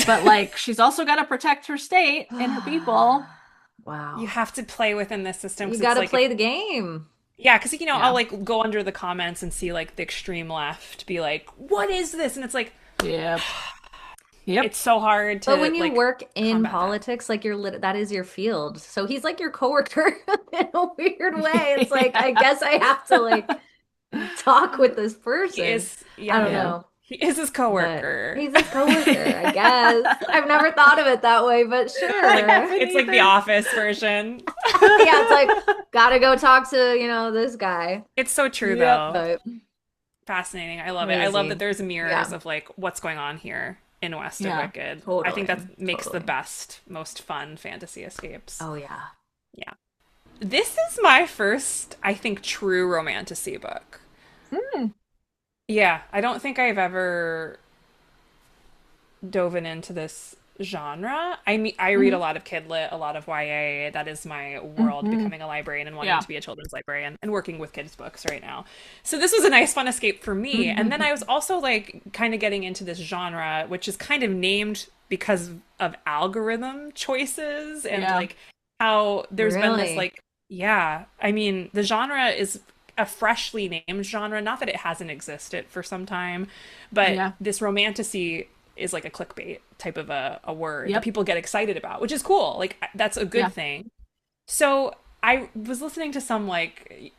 [SPEAKER 3] but like she's also got to protect her state and her people.
[SPEAKER 1] You
[SPEAKER 4] Wow.
[SPEAKER 1] have to play within this system
[SPEAKER 4] You
[SPEAKER 1] because it's
[SPEAKER 4] gotta
[SPEAKER 1] like if
[SPEAKER 4] play the game.
[SPEAKER 1] yeah, because I'll
[SPEAKER 3] Yeah.
[SPEAKER 1] like go under the comments and see like the extreme left be like, "What is this?" And it's like
[SPEAKER 3] Yep. Yep.
[SPEAKER 1] it's so hard
[SPEAKER 4] But
[SPEAKER 1] to
[SPEAKER 4] when you
[SPEAKER 1] like
[SPEAKER 4] work in
[SPEAKER 1] combat that.
[SPEAKER 4] politics, like that is your field. So he's like your coworker in a weird way. It's like, I guess I have to like talk with this
[SPEAKER 1] He
[SPEAKER 4] person.
[SPEAKER 1] is,
[SPEAKER 4] I don't
[SPEAKER 1] yeah,
[SPEAKER 3] Yeah.
[SPEAKER 4] know.
[SPEAKER 1] he is his
[SPEAKER 4] But
[SPEAKER 1] coworker.
[SPEAKER 4] he's his coworker, I guess. I've never thought of it that way, but
[SPEAKER 3] I
[SPEAKER 1] Like
[SPEAKER 4] sure.
[SPEAKER 3] haven't
[SPEAKER 1] it's like the
[SPEAKER 3] either.
[SPEAKER 1] Office version.
[SPEAKER 4] Yeah, it's like gotta go talk to, this guy.
[SPEAKER 1] It's so true
[SPEAKER 3] Yep.
[SPEAKER 1] though.
[SPEAKER 4] But
[SPEAKER 1] Fascinating. I love it. I love that
[SPEAKER 4] crazy.
[SPEAKER 1] there's mirrors
[SPEAKER 4] Yeah,
[SPEAKER 1] of like what's going on here in West of
[SPEAKER 3] Yeah.
[SPEAKER 1] Wicked. I think
[SPEAKER 4] totally.
[SPEAKER 1] that makes the
[SPEAKER 4] Totally.
[SPEAKER 1] best, most fun fantasy escapes.
[SPEAKER 4] Oh yeah.
[SPEAKER 1] Yeah. This is my first, I think, true romantasy book.
[SPEAKER 3] Hmm.
[SPEAKER 1] Yeah, I don't think I've ever dove into this genre. I mean, I read a
[SPEAKER 3] Hmm.
[SPEAKER 1] lot of kid lit, a lot of YA. That is my world,
[SPEAKER 3] Hmm.
[SPEAKER 1] becoming a librarian and wanting
[SPEAKER 3] Yeah.
[SPEAKER 1] to be a children's librarian and working with kids' books right now. So this was a nice, fun escape for me. And then I was also like kind of getting into this genre, which is kind of named because of algorithm choices and
[SPEAKER 3] Yeah.
[SPEAKER 1] like how there's been this
[SPEAKER 4] Really?
[SPEAKER 1] like, yeah, I mean, the genre is a freshly named genre. Not that it hasn't existed for some time, but
[SPEAKER 3] Yeah.
[SPEAKER 1] this romantasy is like a clickbait type of a word that
[SPEAKER 3] Yep.
[SPEAKER 1] people get excited about, which is cool. Like that's a
[SPEAKER 3] Yeah.
[SPEAKER 1] good thing. So I was listening to some like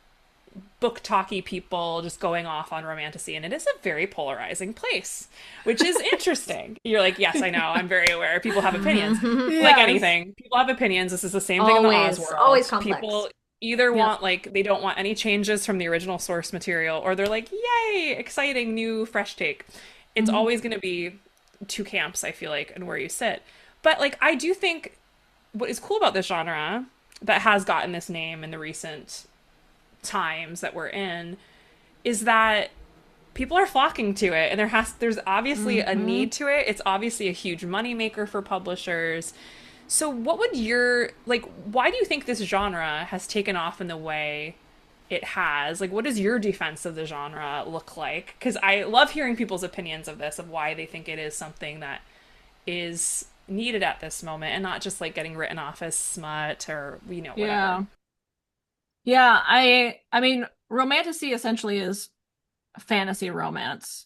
[SPEAKER 1] book talky people just going off on romantasy, and it is a very polarizing place, which is interesting. You're like, yes, I know, I'm very aware. People have opinions. Like
[SPEAKER 3] Yes.
[SPEAKER 1] anything, people have opinions. This is the same thing in the Oz
[SPEAKER 4] Always,
[SPEAKER 1] world.
[SPEAKER 4] always complex.
[SPEAKER 1] People either
[SPEAKER 3] Yep.
[SPEAKER 1] want like they don't want any changes from the original source material, or they're like, yay, exciting new fresh take. It's
[SPEAKER 3] Hmm.
[SPEAKER 1] always going to be two camps, I feel like, and where you sit. But like I do think what is cool about this genre that has gotten this name in the recent times that we're in is that people are flocking to it, and there's obviously a
[SPEAKER 3] Hmm.
[SPEAKER 1] need to it. It's obviously a huge moneymaker for publishers. So what would your like why do you think this genre has taken off in the way it has? Like what does your defense of the genre look like? Because I love hearing people's opinions of this, of why they think it is something that is needed at this moment and not just like getting written off as smut or whatever.
[SPEAKER 3] Yeah. Yeah, I mean, romantasy essentially is fantasy romance,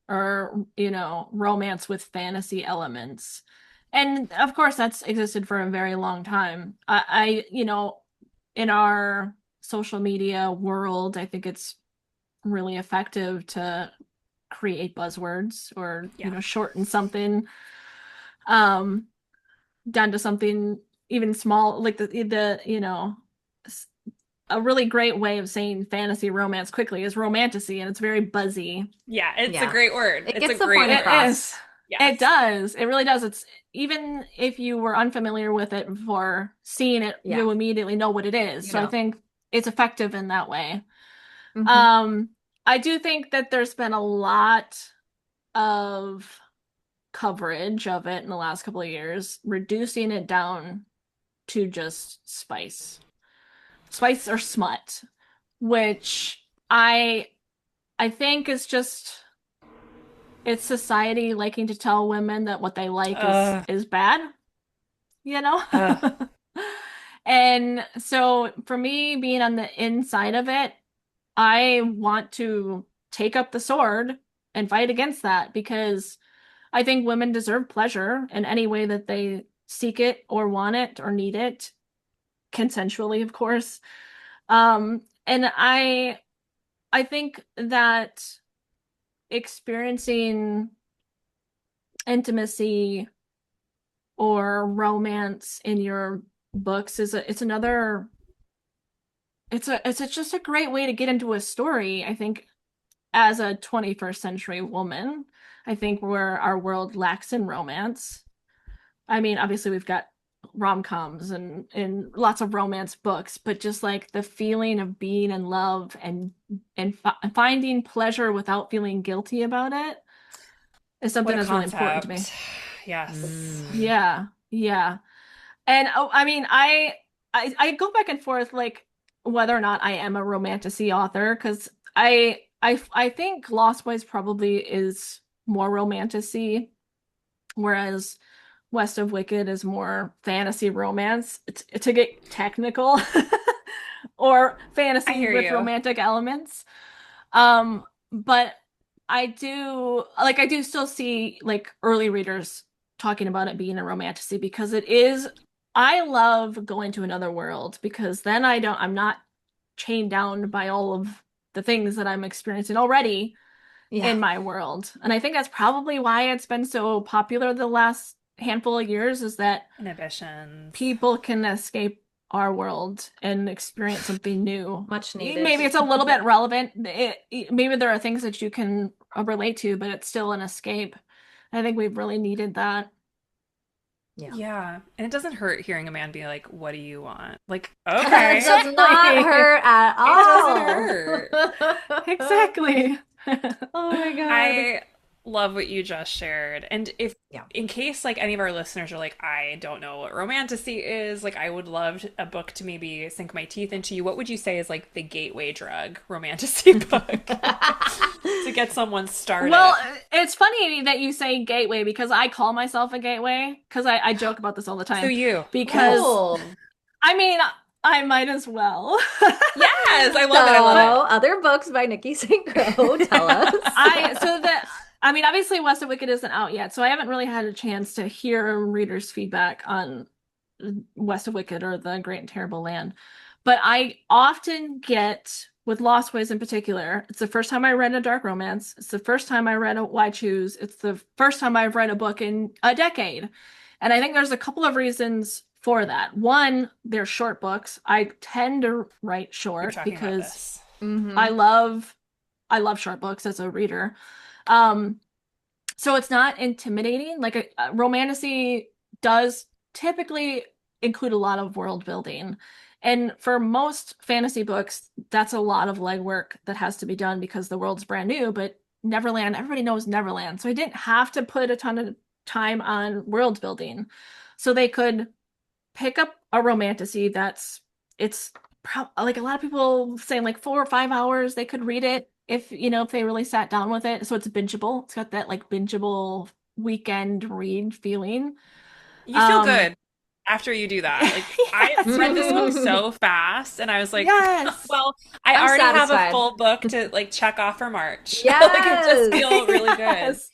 [SPEAKER 3] or romance with fantasy elements. And of course that's existed for a very long time. In our social media world, I think it's really effective to create buzzwords, or
[SPEAKER 1] Yeah.
[SPEAKER 3] shorten something um down to something even small, like a really great way of saying fantasy romance quickly is romantasy, and it's very buzzy.
[SPEAKER 1] Yeah, it's a
[SPEAKER 4] Yeah.
[SPEAKER 1] great word.
[SPEAKER 4] It
[SPEAKER 1] It's a
[SPEAKER 4] gets the
[SPEAKER 1] great
[SPEAKER 4] point
[SPEAKER 3] It
[SPEAKER 1] word.
[SPEAKER 4] across.
[SPEAKER 3] is. It
[SPEAKER 1] Yes.
[SPEAKER 3] does. It really does. It's, even if you were unfamiliar with it before seeing it,
[SPEAKER 4] Yeah.
[SPEAKER 3] you immediately know what it is.
[SPEAKER 4] You
[SPEAKER 3] So I
[SPEAKER 4] know.
[SPEAKER 3] think it's effective in that way.
[SPEAKER 4] Hmm.
[SPEAKER 3] Um, I do think that there's been a lot of coverage of it in the last couple of years, reducing it down to just spice or smut, which I think is just, it's society liking to tell women that what they like is
[SPEAKER 1] Uh,
[SPEAKER 3] bad, you know?
[SPEAKER 1] uh,
[SPEAKER 3] And so for me, being on the inside of it, I want to take up the sword and fight against that, because I think women deserve pleasure in any way that they seek it or want it or need it, consensually, of course. And I think that experiencing intimacy or romance in your books is just a great way to get into a story. I think as a 21st century woman, I think where our world lacks in romance. I mean, obviously we've got rom-coms and lots of romance books, but just like the feeling of being in love and finding pleasure without feeling guilty about it is
[SPEAKER 1] what
[SPEAKER 3] something
[SPEAKER 1] a
[SPEAKER 3] that's really important to me.
[SPEAKER 1] concept. Yes.
[SPEAKER 4] Mm.
[SPEAKER 3] Yeah, yeah. And oh, I mean, I go back and forth, like, whether or not I am a romantasy author, because I think Lost Boys probably is more romantasy, whereas West of Wicked is more fantasy romance, to get technical, or
[SPEAKER 1] I
[SPEAKER 3] fantasy
[SPEAKER 1] hear
[SPEAKER 3] with
[SPEAKER 1] you.
[SPEAKER 3] romantic elements. But I do still see like early readers talking about it being a romantasy, because it is. I love going to another world, because then I'm not chained down by all of the things that I'm experiencing already
[SPEAKER 4] Yeah.
[SPEAKER 3] in my world. And I think that's probably why it's been so popular the last handful of years, is that
[SPEAKER 1] Inhibitions.
[SPEAKER 3] people can escape our world and experience something new.
[SPEAKER 4] Much needed.
[SPEAKER 3] Maybe it's a little bit relevant. Maybe there are things that you can relate to, but it's still an escape. I think we've really needed that.
[SPEAKER 4] Yeah.
[SPEAKER 1] Yeah. And it doesn't hurt hearing a man be like, "What do you want?" Like,
[SPEAKER 4] It
[SPEAKER 1] okay.
[SPEAKER 4] does not
[SPEAKER 3] Exactly.
[SPEAKER 4] hurt at
[SPEAKER 1] It doesn't
[SPEAKER 4] all.
[SPEAKER 1] hurt.
[SPEAKER 3] Exactly.
[SPEAKER 4] Oh my God.
[SPEAKER 1] I love what you just shared. And if,
[SPEAKER 4] Yeah.
[SPEAKER 1] in case like any of our listeners are like, I don't know what romantasy is, like I would love a book to maybe sink my teeth into you, what would you say is like the gateway drug romantasy book to get someone started?
[SPEAKER 3] Well, it's funny that you say gateway, because I call myself a gateway, because I joke about this all the
[SPEAKER 1] So
[SPEAKER 3] time.
[SPEAKER 1] you.
[SPEAKER 3] Because,
[SPEAKER 1] Yes.
[SPEAKER 4] Cool.
[SPEAKER 3] I mean, I might as well.
[SPEAKER 1] Yes, I
[SPEAKER 4] So,
[SPEAKER 1] love it. I love it.
[SPEAKER 4] other books by Nikki St. Crowe, tell us.
[SPEAKER 3] I so that I mean, obviously West of Wicked isn't out yet, so I haven't really had a chance to hear readers' feedback on West of Wicked or The Great and Terrible Land. But I often get, with Lost Boys in particular, it's the first time I read a dark romance. It's the first time I read a Why Choose. It's the first time I've read a book in a decade. And I think there's a couple of reasons for that. One, they're short books. I tend to write
[SPEAKER 1] We were
[SPEAKER 3] short
[SPEAKER 1] talking about
[SPEAKER 3] because
[SPEAKER 1] this.
[SPEAKER 3] I
[SPEAKER 4] Hmm.
[SPEAKER 3] love I love short books as a reader. Um, so it's not intimidating. Like a romantasy does typically include a lot of world building. And for most fantasy books, that's a lot of legwork that has to be done because the world's brand new. But Neverland, everybody knows Neverland. So I didn't have to put a ton of time on world building. So they could pick up a romantasy it's like a lot of people saying like 4 or 5 hours they could read it if they really sat down with it. So it's bingeable. It's got that like bingeable weekend read feeling.
[SPEAKER 1] You feel
[SPEAKER 3] Um,
[SPEAKER 1] good after you do that. Like I
[SPEAKER 3] yes,
[SPEAKER 1] read
[SPEAKER 3] you
[SPEAKER 1] this book
[SPEAKER 3] do.
[SPEAKER 1] so fast and I was like,
[SPEAKER 3] Yes.
[SPEAKER 1] well, I
[SPEAKER 4] I'm
[SPEAKER 1] already have a
[SPEAKER 4] satisfied.
[SPEAKER 1] full book to like check off for March. Like it just
[SPEAKER 4] Yes.
[SPEAKER 1] feel really good.
[SPEAKER 3] Yes.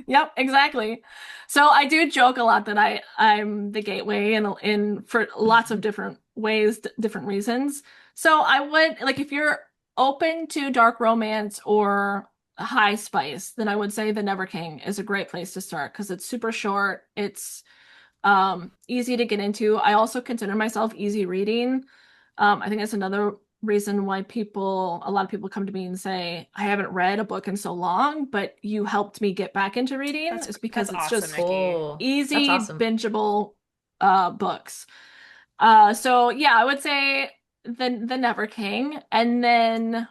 [SPEAKER 3] Yep, exactly. So I do joke a lot that I'm the gateway in for lots of different ways, different reasons. So I would like if you're open to dark romance or high spice, then I would say The Never King is a great place to start because it's super short. It's easy to get into. I also consider myself easy reading. I think that's another reason why a lot of people come to me and say, I haven't read a book in so long, but you helped me get back into reading, is
[SPEAKER 1] That's
[SPEAKER 3] because it's
[SPEAKER 1] awesome,
[SPEAKER 3] just
[SPEAKER 1] Nikki.
[SPEAKER 4] Oh, that's
[SPEAKER 3] easy,
[SPEAKER 4] awesome.
[SPEAKER 3] bingeable books. So yeah, I would say the Never King. And then,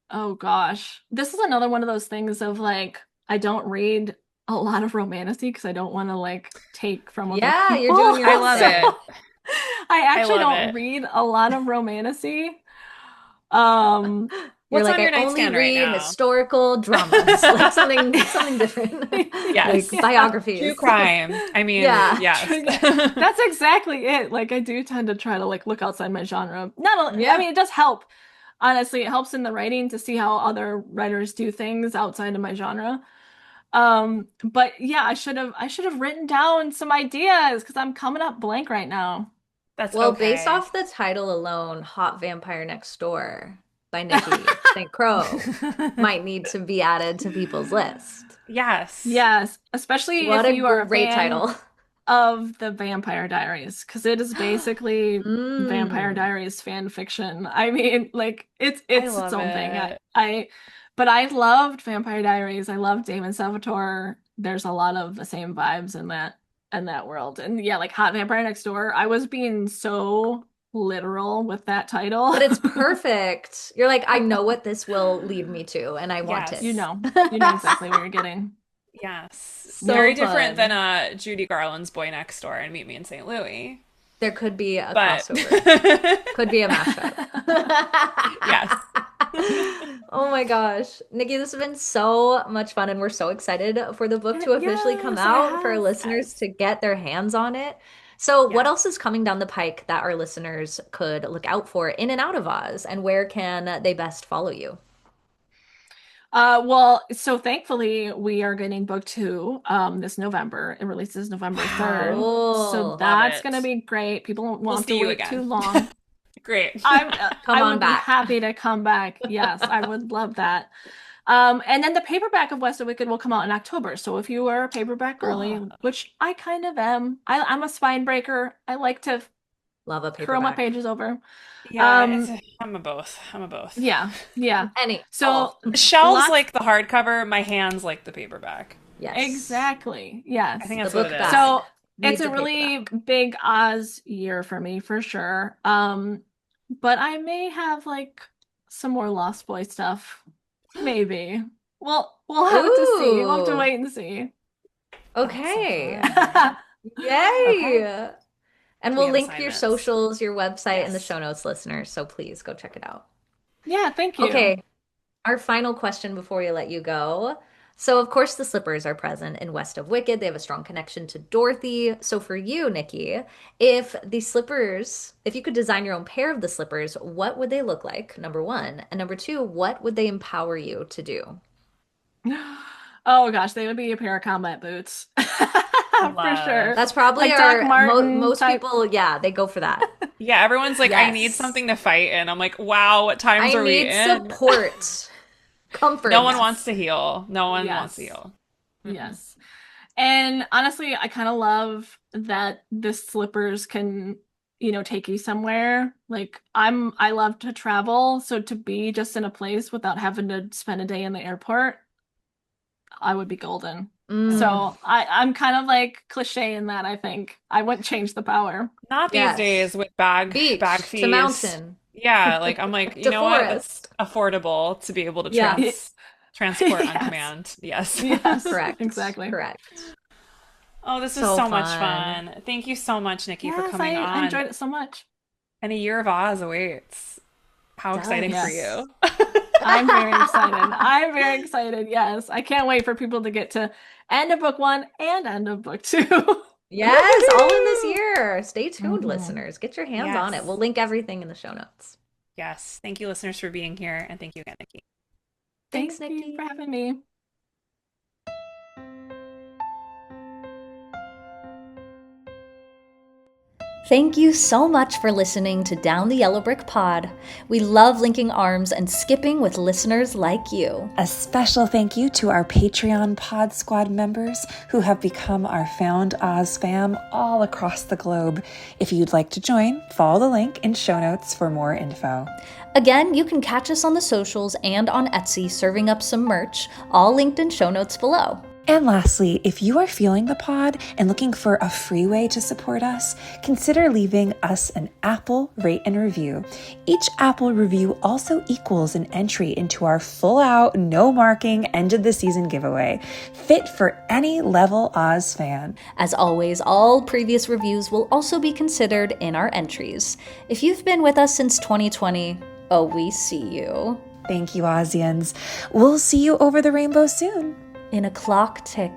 [SPEAKER 3] oh gosh, this is another one of those things of like, I don't read a lot of romantasy because I don't want to like take from other
[SPEAKER 4] Yeah, you're
[SPEAKER 3] people.
[SPEAKER 4] doing your
[SPEAKER 1] I
[SPEAKER 4] own
[SPEAKER 1] love
[SPEAKER 3] So
[SPEAKER 1] it.
[SPEAKER 4] thing.
[SPEAKER 3] I
[SPEAKER 1] I
[SPEAKER 3] actually
[SPEAKER 1] love
[SPEAKER 3] don't
[SPEAKER 1] it.
[SPEAKER 3] read a lot of romantasy. Um,
[SPEAKER 4] You're
[SPEAKER 1] What's
[SPEAKER 4] like,
[SPEAKER 1] on your
[SPEAKER 4] I only
[SPEAKER 1] nightstand right
[SPEAKER 4] read
[SPEAKER 1] now?
[SPEAKER 4] historical dramas, like something different, like
[SPEAKER 1] Yes.
[SPEAKER 3] yeah,
[SPEAKER 1] True
[SPEAKER 4] biographies.
[SPEAKER 1] crime. I mean,
[SPEAKER 4] Yeah.
[SPEAKER 1] yes.
[SPEAKER 3] that's exactly it. Like I do tend to try to like look outside my genre. I
[SPEAKER 4] Yeah.
[SPEAKER 3] mean, it does help. Honestly, it helps in the writing to see how other writers do things outside of my genre. But yeah, I should have written down some ideas because I'm coming up blank right now.
[SPEAKER 1] That's
[SPEAKER 4] Well, based
[SPEAKER 1] okay.
[SPEAKER 4] off the title alone, Hot Vampire Next Door by Nikki St. Crowe might need to be added to people's list.
[SPEAKER 1] Yes.
[SPEAKER 3] Yes, especially
[SPEAKER 4] What
[SPEAKER 3] if
[SPEAKER 4] a
[SPEAKER 3] you are a
[SPEAKER 4] great
[SPEAKER 3] fan
[SPEAKER 4] title.
[SPEAKER 3] of the Vampire Diaries, because it is basically Vampire
[SPEAKER 4] Mm.
[SPEAKER 3] Diaries fan fiction. I mean, like it's
[SPEAKER 1] I
[SPEAKER 3] it's its
[SPEAKER 1] love
[SPEAKER 3] own thing.
[SPEAKER 1] it.
[SPEAKER 3] But I loved Vampire Diaries. I love Damon Salvatore. There's a lot of the same vibes in that world. And yeah, like Hot Vampire Next Door. I was being so literal with that title.
[SPEAKER 4] But it's perfect. You're like, I know what this will lead me to, and I want
[SPEAKER 3] You
[SPEAKER 1] Yes.
[SPEAKER 4] it.
[SPEAKER 3] know, you know exactly what you're getting.
[SPEAKER 1] Yes.
[SPEAKER 4] So
[SPEAKER 1] Very different than
[SPEAKER 4] fun.
[SPEAKER 1] Judy Garland's Boy Next Door and Meet Me in St. Louis.
[SPEAKER 4] There could be a
[SPEAKER 1] But
[SPEAKER 4] crossover, could be a mashup.
[SPEAKER 1] yes.
[SPEAKER 4] Oh my gosh. Nikki, this has been so much fun, and we're so excited for the book to officially come
[SPEAKER 3] Yes, it
[SPEAKER 4] out for our
[SPEAKER 3] has.
[SPEAKER 4] listeners to get their hands on it. So, what else is
[SPEAKER 1] Yes.
[SPEAKER 4] coming down the pike that our listeners could look out for in and out of Oz, and where can they best follow you?
[SPEAKER 3] Well, so thankfully we are getting book two this November. It releases November
[SPEAKER 1] Wow.
[SPEAKER 3] 3rd. So
[SPEAKER 4] Cool.
[SPEAKER 1] Love
[SPEAKER 3] that's gonna
[SPEAKER 1] it.
[SPEAKER 3] be great. People won't
[SPEAKER 1] We'll
[SPEAKER 3] have to
[SPEAKER 1] see you
[SPEAKER 3] wait too
[SPEAKER 1] again.
[SPEAKER 3] long.
[SPEAKER 1] Great.
[SPEAKER 4] Come
[SPEAKER 3] I
[SPEAKER 4] on
[SPEAKER 3] would be
[SPEAKER 4] back.
[SPEAKER 3] happy to come back. Yes, I would love that. And then the paperback of West of Wicked will come out in October. So if you are a paperback girly,
[SPEAKER 1] Oh,
[SPEAKER 3] which I kind of am, I'm a spine breaker. I like to
[SPEAKER 4] Love a
[SPEAKER 3] curl my
[SPEAKER 4] paperback.
[SPEAKER 3] pages over.
[SPEAKER 1] yeah,
[SPEAKER 3] Um,
[SPEAKER 1] I'm a both. I'm a both.
[SPEAKER 3] yeah, yeah.
[SPEAKER 4] Any,
[SPEAKER 3] So
[SPEAKER 4] all.
[SPEAKER 1] Shelves
[SPEAKER 3] lots
[SPEAKER 1] like the hardcover, my hands like the paperback.
[SPEAKER 4] Yes.
[SPEAKER 3] exactly.
[SPEAKER 1] I
[SPEAKER 3] Yes.
[SPEAKER 1] think
[SPEAKER 4] The
[SPEAKER 1] that's what it
[SPEAKER 4] book
[SPEAKER 1] is.
[SPEAKER 4] bag
[SPEAKER 3] So it's
[SPEAKER 4] needs
[SPEAKER 3] a
[SPEAKER 4] a
[SPEAKER 3] really
[SPEAKER 4] paperback.
[SPEAKER 3] big Oz year for me for sure. But I may have like some more Lost Boy stuff. Maybe. We'll have to see. We'll have to
[SPEAKER 4] Ooh.
[SPEAKER 3] wait and see.
[SPEAKER 1] That's so
[SPEAKER 4] Okay.
[SPEAKER 1] fun. Okay.
[SPEAKER 4] Yay. And
[SPEAKER 1] We
[SPEAKER 4] we'll
[SPEAKER 1] have
[SPEAKER 4] link your
[SPEAKER 1] assignments.
[SPEAKER 4] socials, your website in the
[SPEAKER 1] Yes.
[SPEAKER 4] show notes, listeners. So please go check it out.
[SPEAKER 3] Yeah, thank you.
[SPEAKER 4] Okay. Our final question before we let you go. So, of course, the slippers are present in West of Wicked. They have a strong connection to Dorothy. So, for you, Nikki, if you could design your own pair of the slippers, what would they look like? Number one. And number two, what would they empower you to do?
[SPEAKER 3] Oh gosh, they would be a pair of combat boots. For
[SPEAKER 1] Love.
[SPEAKER 3] sure.
[SPEAKER 4] That's probably
[SPEAKER 3] Like Doc
[SPEAKER 4] our
[SPEAKER 3] Martin
[SPEAKER 4] most
[SPEAKER 3] type.
[SPEAKER 4] people, yeah, they go for that.
[SPEAKER 1] Yeah, everyone's like, I need
[SPEAKER 4] Yes.
[SPEAKER 1] something to fight in. I'm like, wow, what times
[SPEAKER 4] I
[SPEAKER 1] are we
[SPEAKER 4] need
[SPEAKER 1] in?
[SPEAKER 4] support,
[SPEAKER 1] No one
[SPEAKER 4] comfort.
[SPEAKER 1] wants
[SPEAKER 3] Yes.
[SPEAKER 1] to heal. No one wants to
[SPEAKER 3] Yes.
[SPEAKER 1] heal. Mm-mm.
[SPEAKER 3] Yes. And honestly, I kind of love that the slippers can, take you somewhere. Like I love to travel, so to be just in a place without having to spend a day in the airport, I would be golden.
[SPEAKER 4] Mm,
[SPEAKER 3] So I'm kind of like cliche in that I think I wouldn't change the power.
[SPEAKER 1] Not these days
[SPEAKER 4] yes.
[SPEAKER 1] with bag
[SPEAKER 4] Beach to
[SPEAKER 1] fees.
[SPEAKER 4] mountain
[SPEAKER 1] Yeah, like I'm like, you
[SPEAKER 4] to
[SPEAKER 1] know what? That's
[SPEAKER 4] forest.
[SPEAKER 1] affordable to be able to
[SPEAKER 4] Yeah.
[SPEAKER 1] transport on
[SPEAKER 3] Yes.
[SPEAKER 1] command. Yes.
[SPEAKER 3] Yes,
[SPEAKER 4] Correct.
[SPEAKER 3] exactly.
[SPEAKER 4] Correct.
[SPEAKER 1] Oh, this is
[SPEAKER 4] So
[SPEAKER 1] so much
[SPEAKER 4] fun.
[SPEAKER 1] fun. Thank you so much, Nikki, for
[SPEAKER 3] Yes,
[SPEAKER 1] coming
[SPEAKER 3] I
[SPEAKER 1] on.
[SPEAKER 3] enjoyed it so much.
[SPEAKER 1] And a year of Oz awaits. How exciting for
[SPEAKER 3] Yes.
[SPEAKER 1] you.
[SPEAKER 3] I'm very excited. I'm very excited. Yes. I can't wait for people to get to end of book 1 and end of book 2.
[SPEAKER 4] Yes, all in this
[SPEAKER 1] Woohoo!
[SPEAKER 4] year. Stay tuned,
[SPEAKER 3] Mhm.
[SPEAKER 4] listeners. Get your hands on it. We'll
[SPEAKER 1] Yes.
[SPEAKER 4] link everything in the show notes.
[SPEAKER 1] Yes. Thank you, listeners, for being here. And thank you again, Nikki.
[SPEAKER 4] Thanks,
[SPEAKER 3] Thank you for
[SPEAKER 4] Nikki.
[SPEAKER 3] having me.
[SPEAKER 2] Thank you so much for listening to Down the Yellow Brick Pod. We love linking arms and skipping with listeners like you.
[SPEAKER 5] A special thank you to our Patreon Pod Squad members who have become our Found Oz fam all across the globe. If you'd like to join, follow the link in show notes for more info.
[SPEAKER 2] Again, you can catch us on the socials and on Etsy serving up some merch, all linked in show notes below.
[SPEAKER 5] And lastly, if you are feeling the pod and looking for a free way to support us, consider leaving us an Apple rate and review. Each Apple review also equals an entry into our full-out, no marking, end of the season giveaway, fit for any level Oz fan.
[SPEAKER 2] As always, all previous reviews will also be considered in our entries. If you've been with us since 2020, oh, we see you.
[SPEAKER 5] Thank you, Ozians. We'll see you over the rainbow soon.
[SPEAKER 2] In a clock tick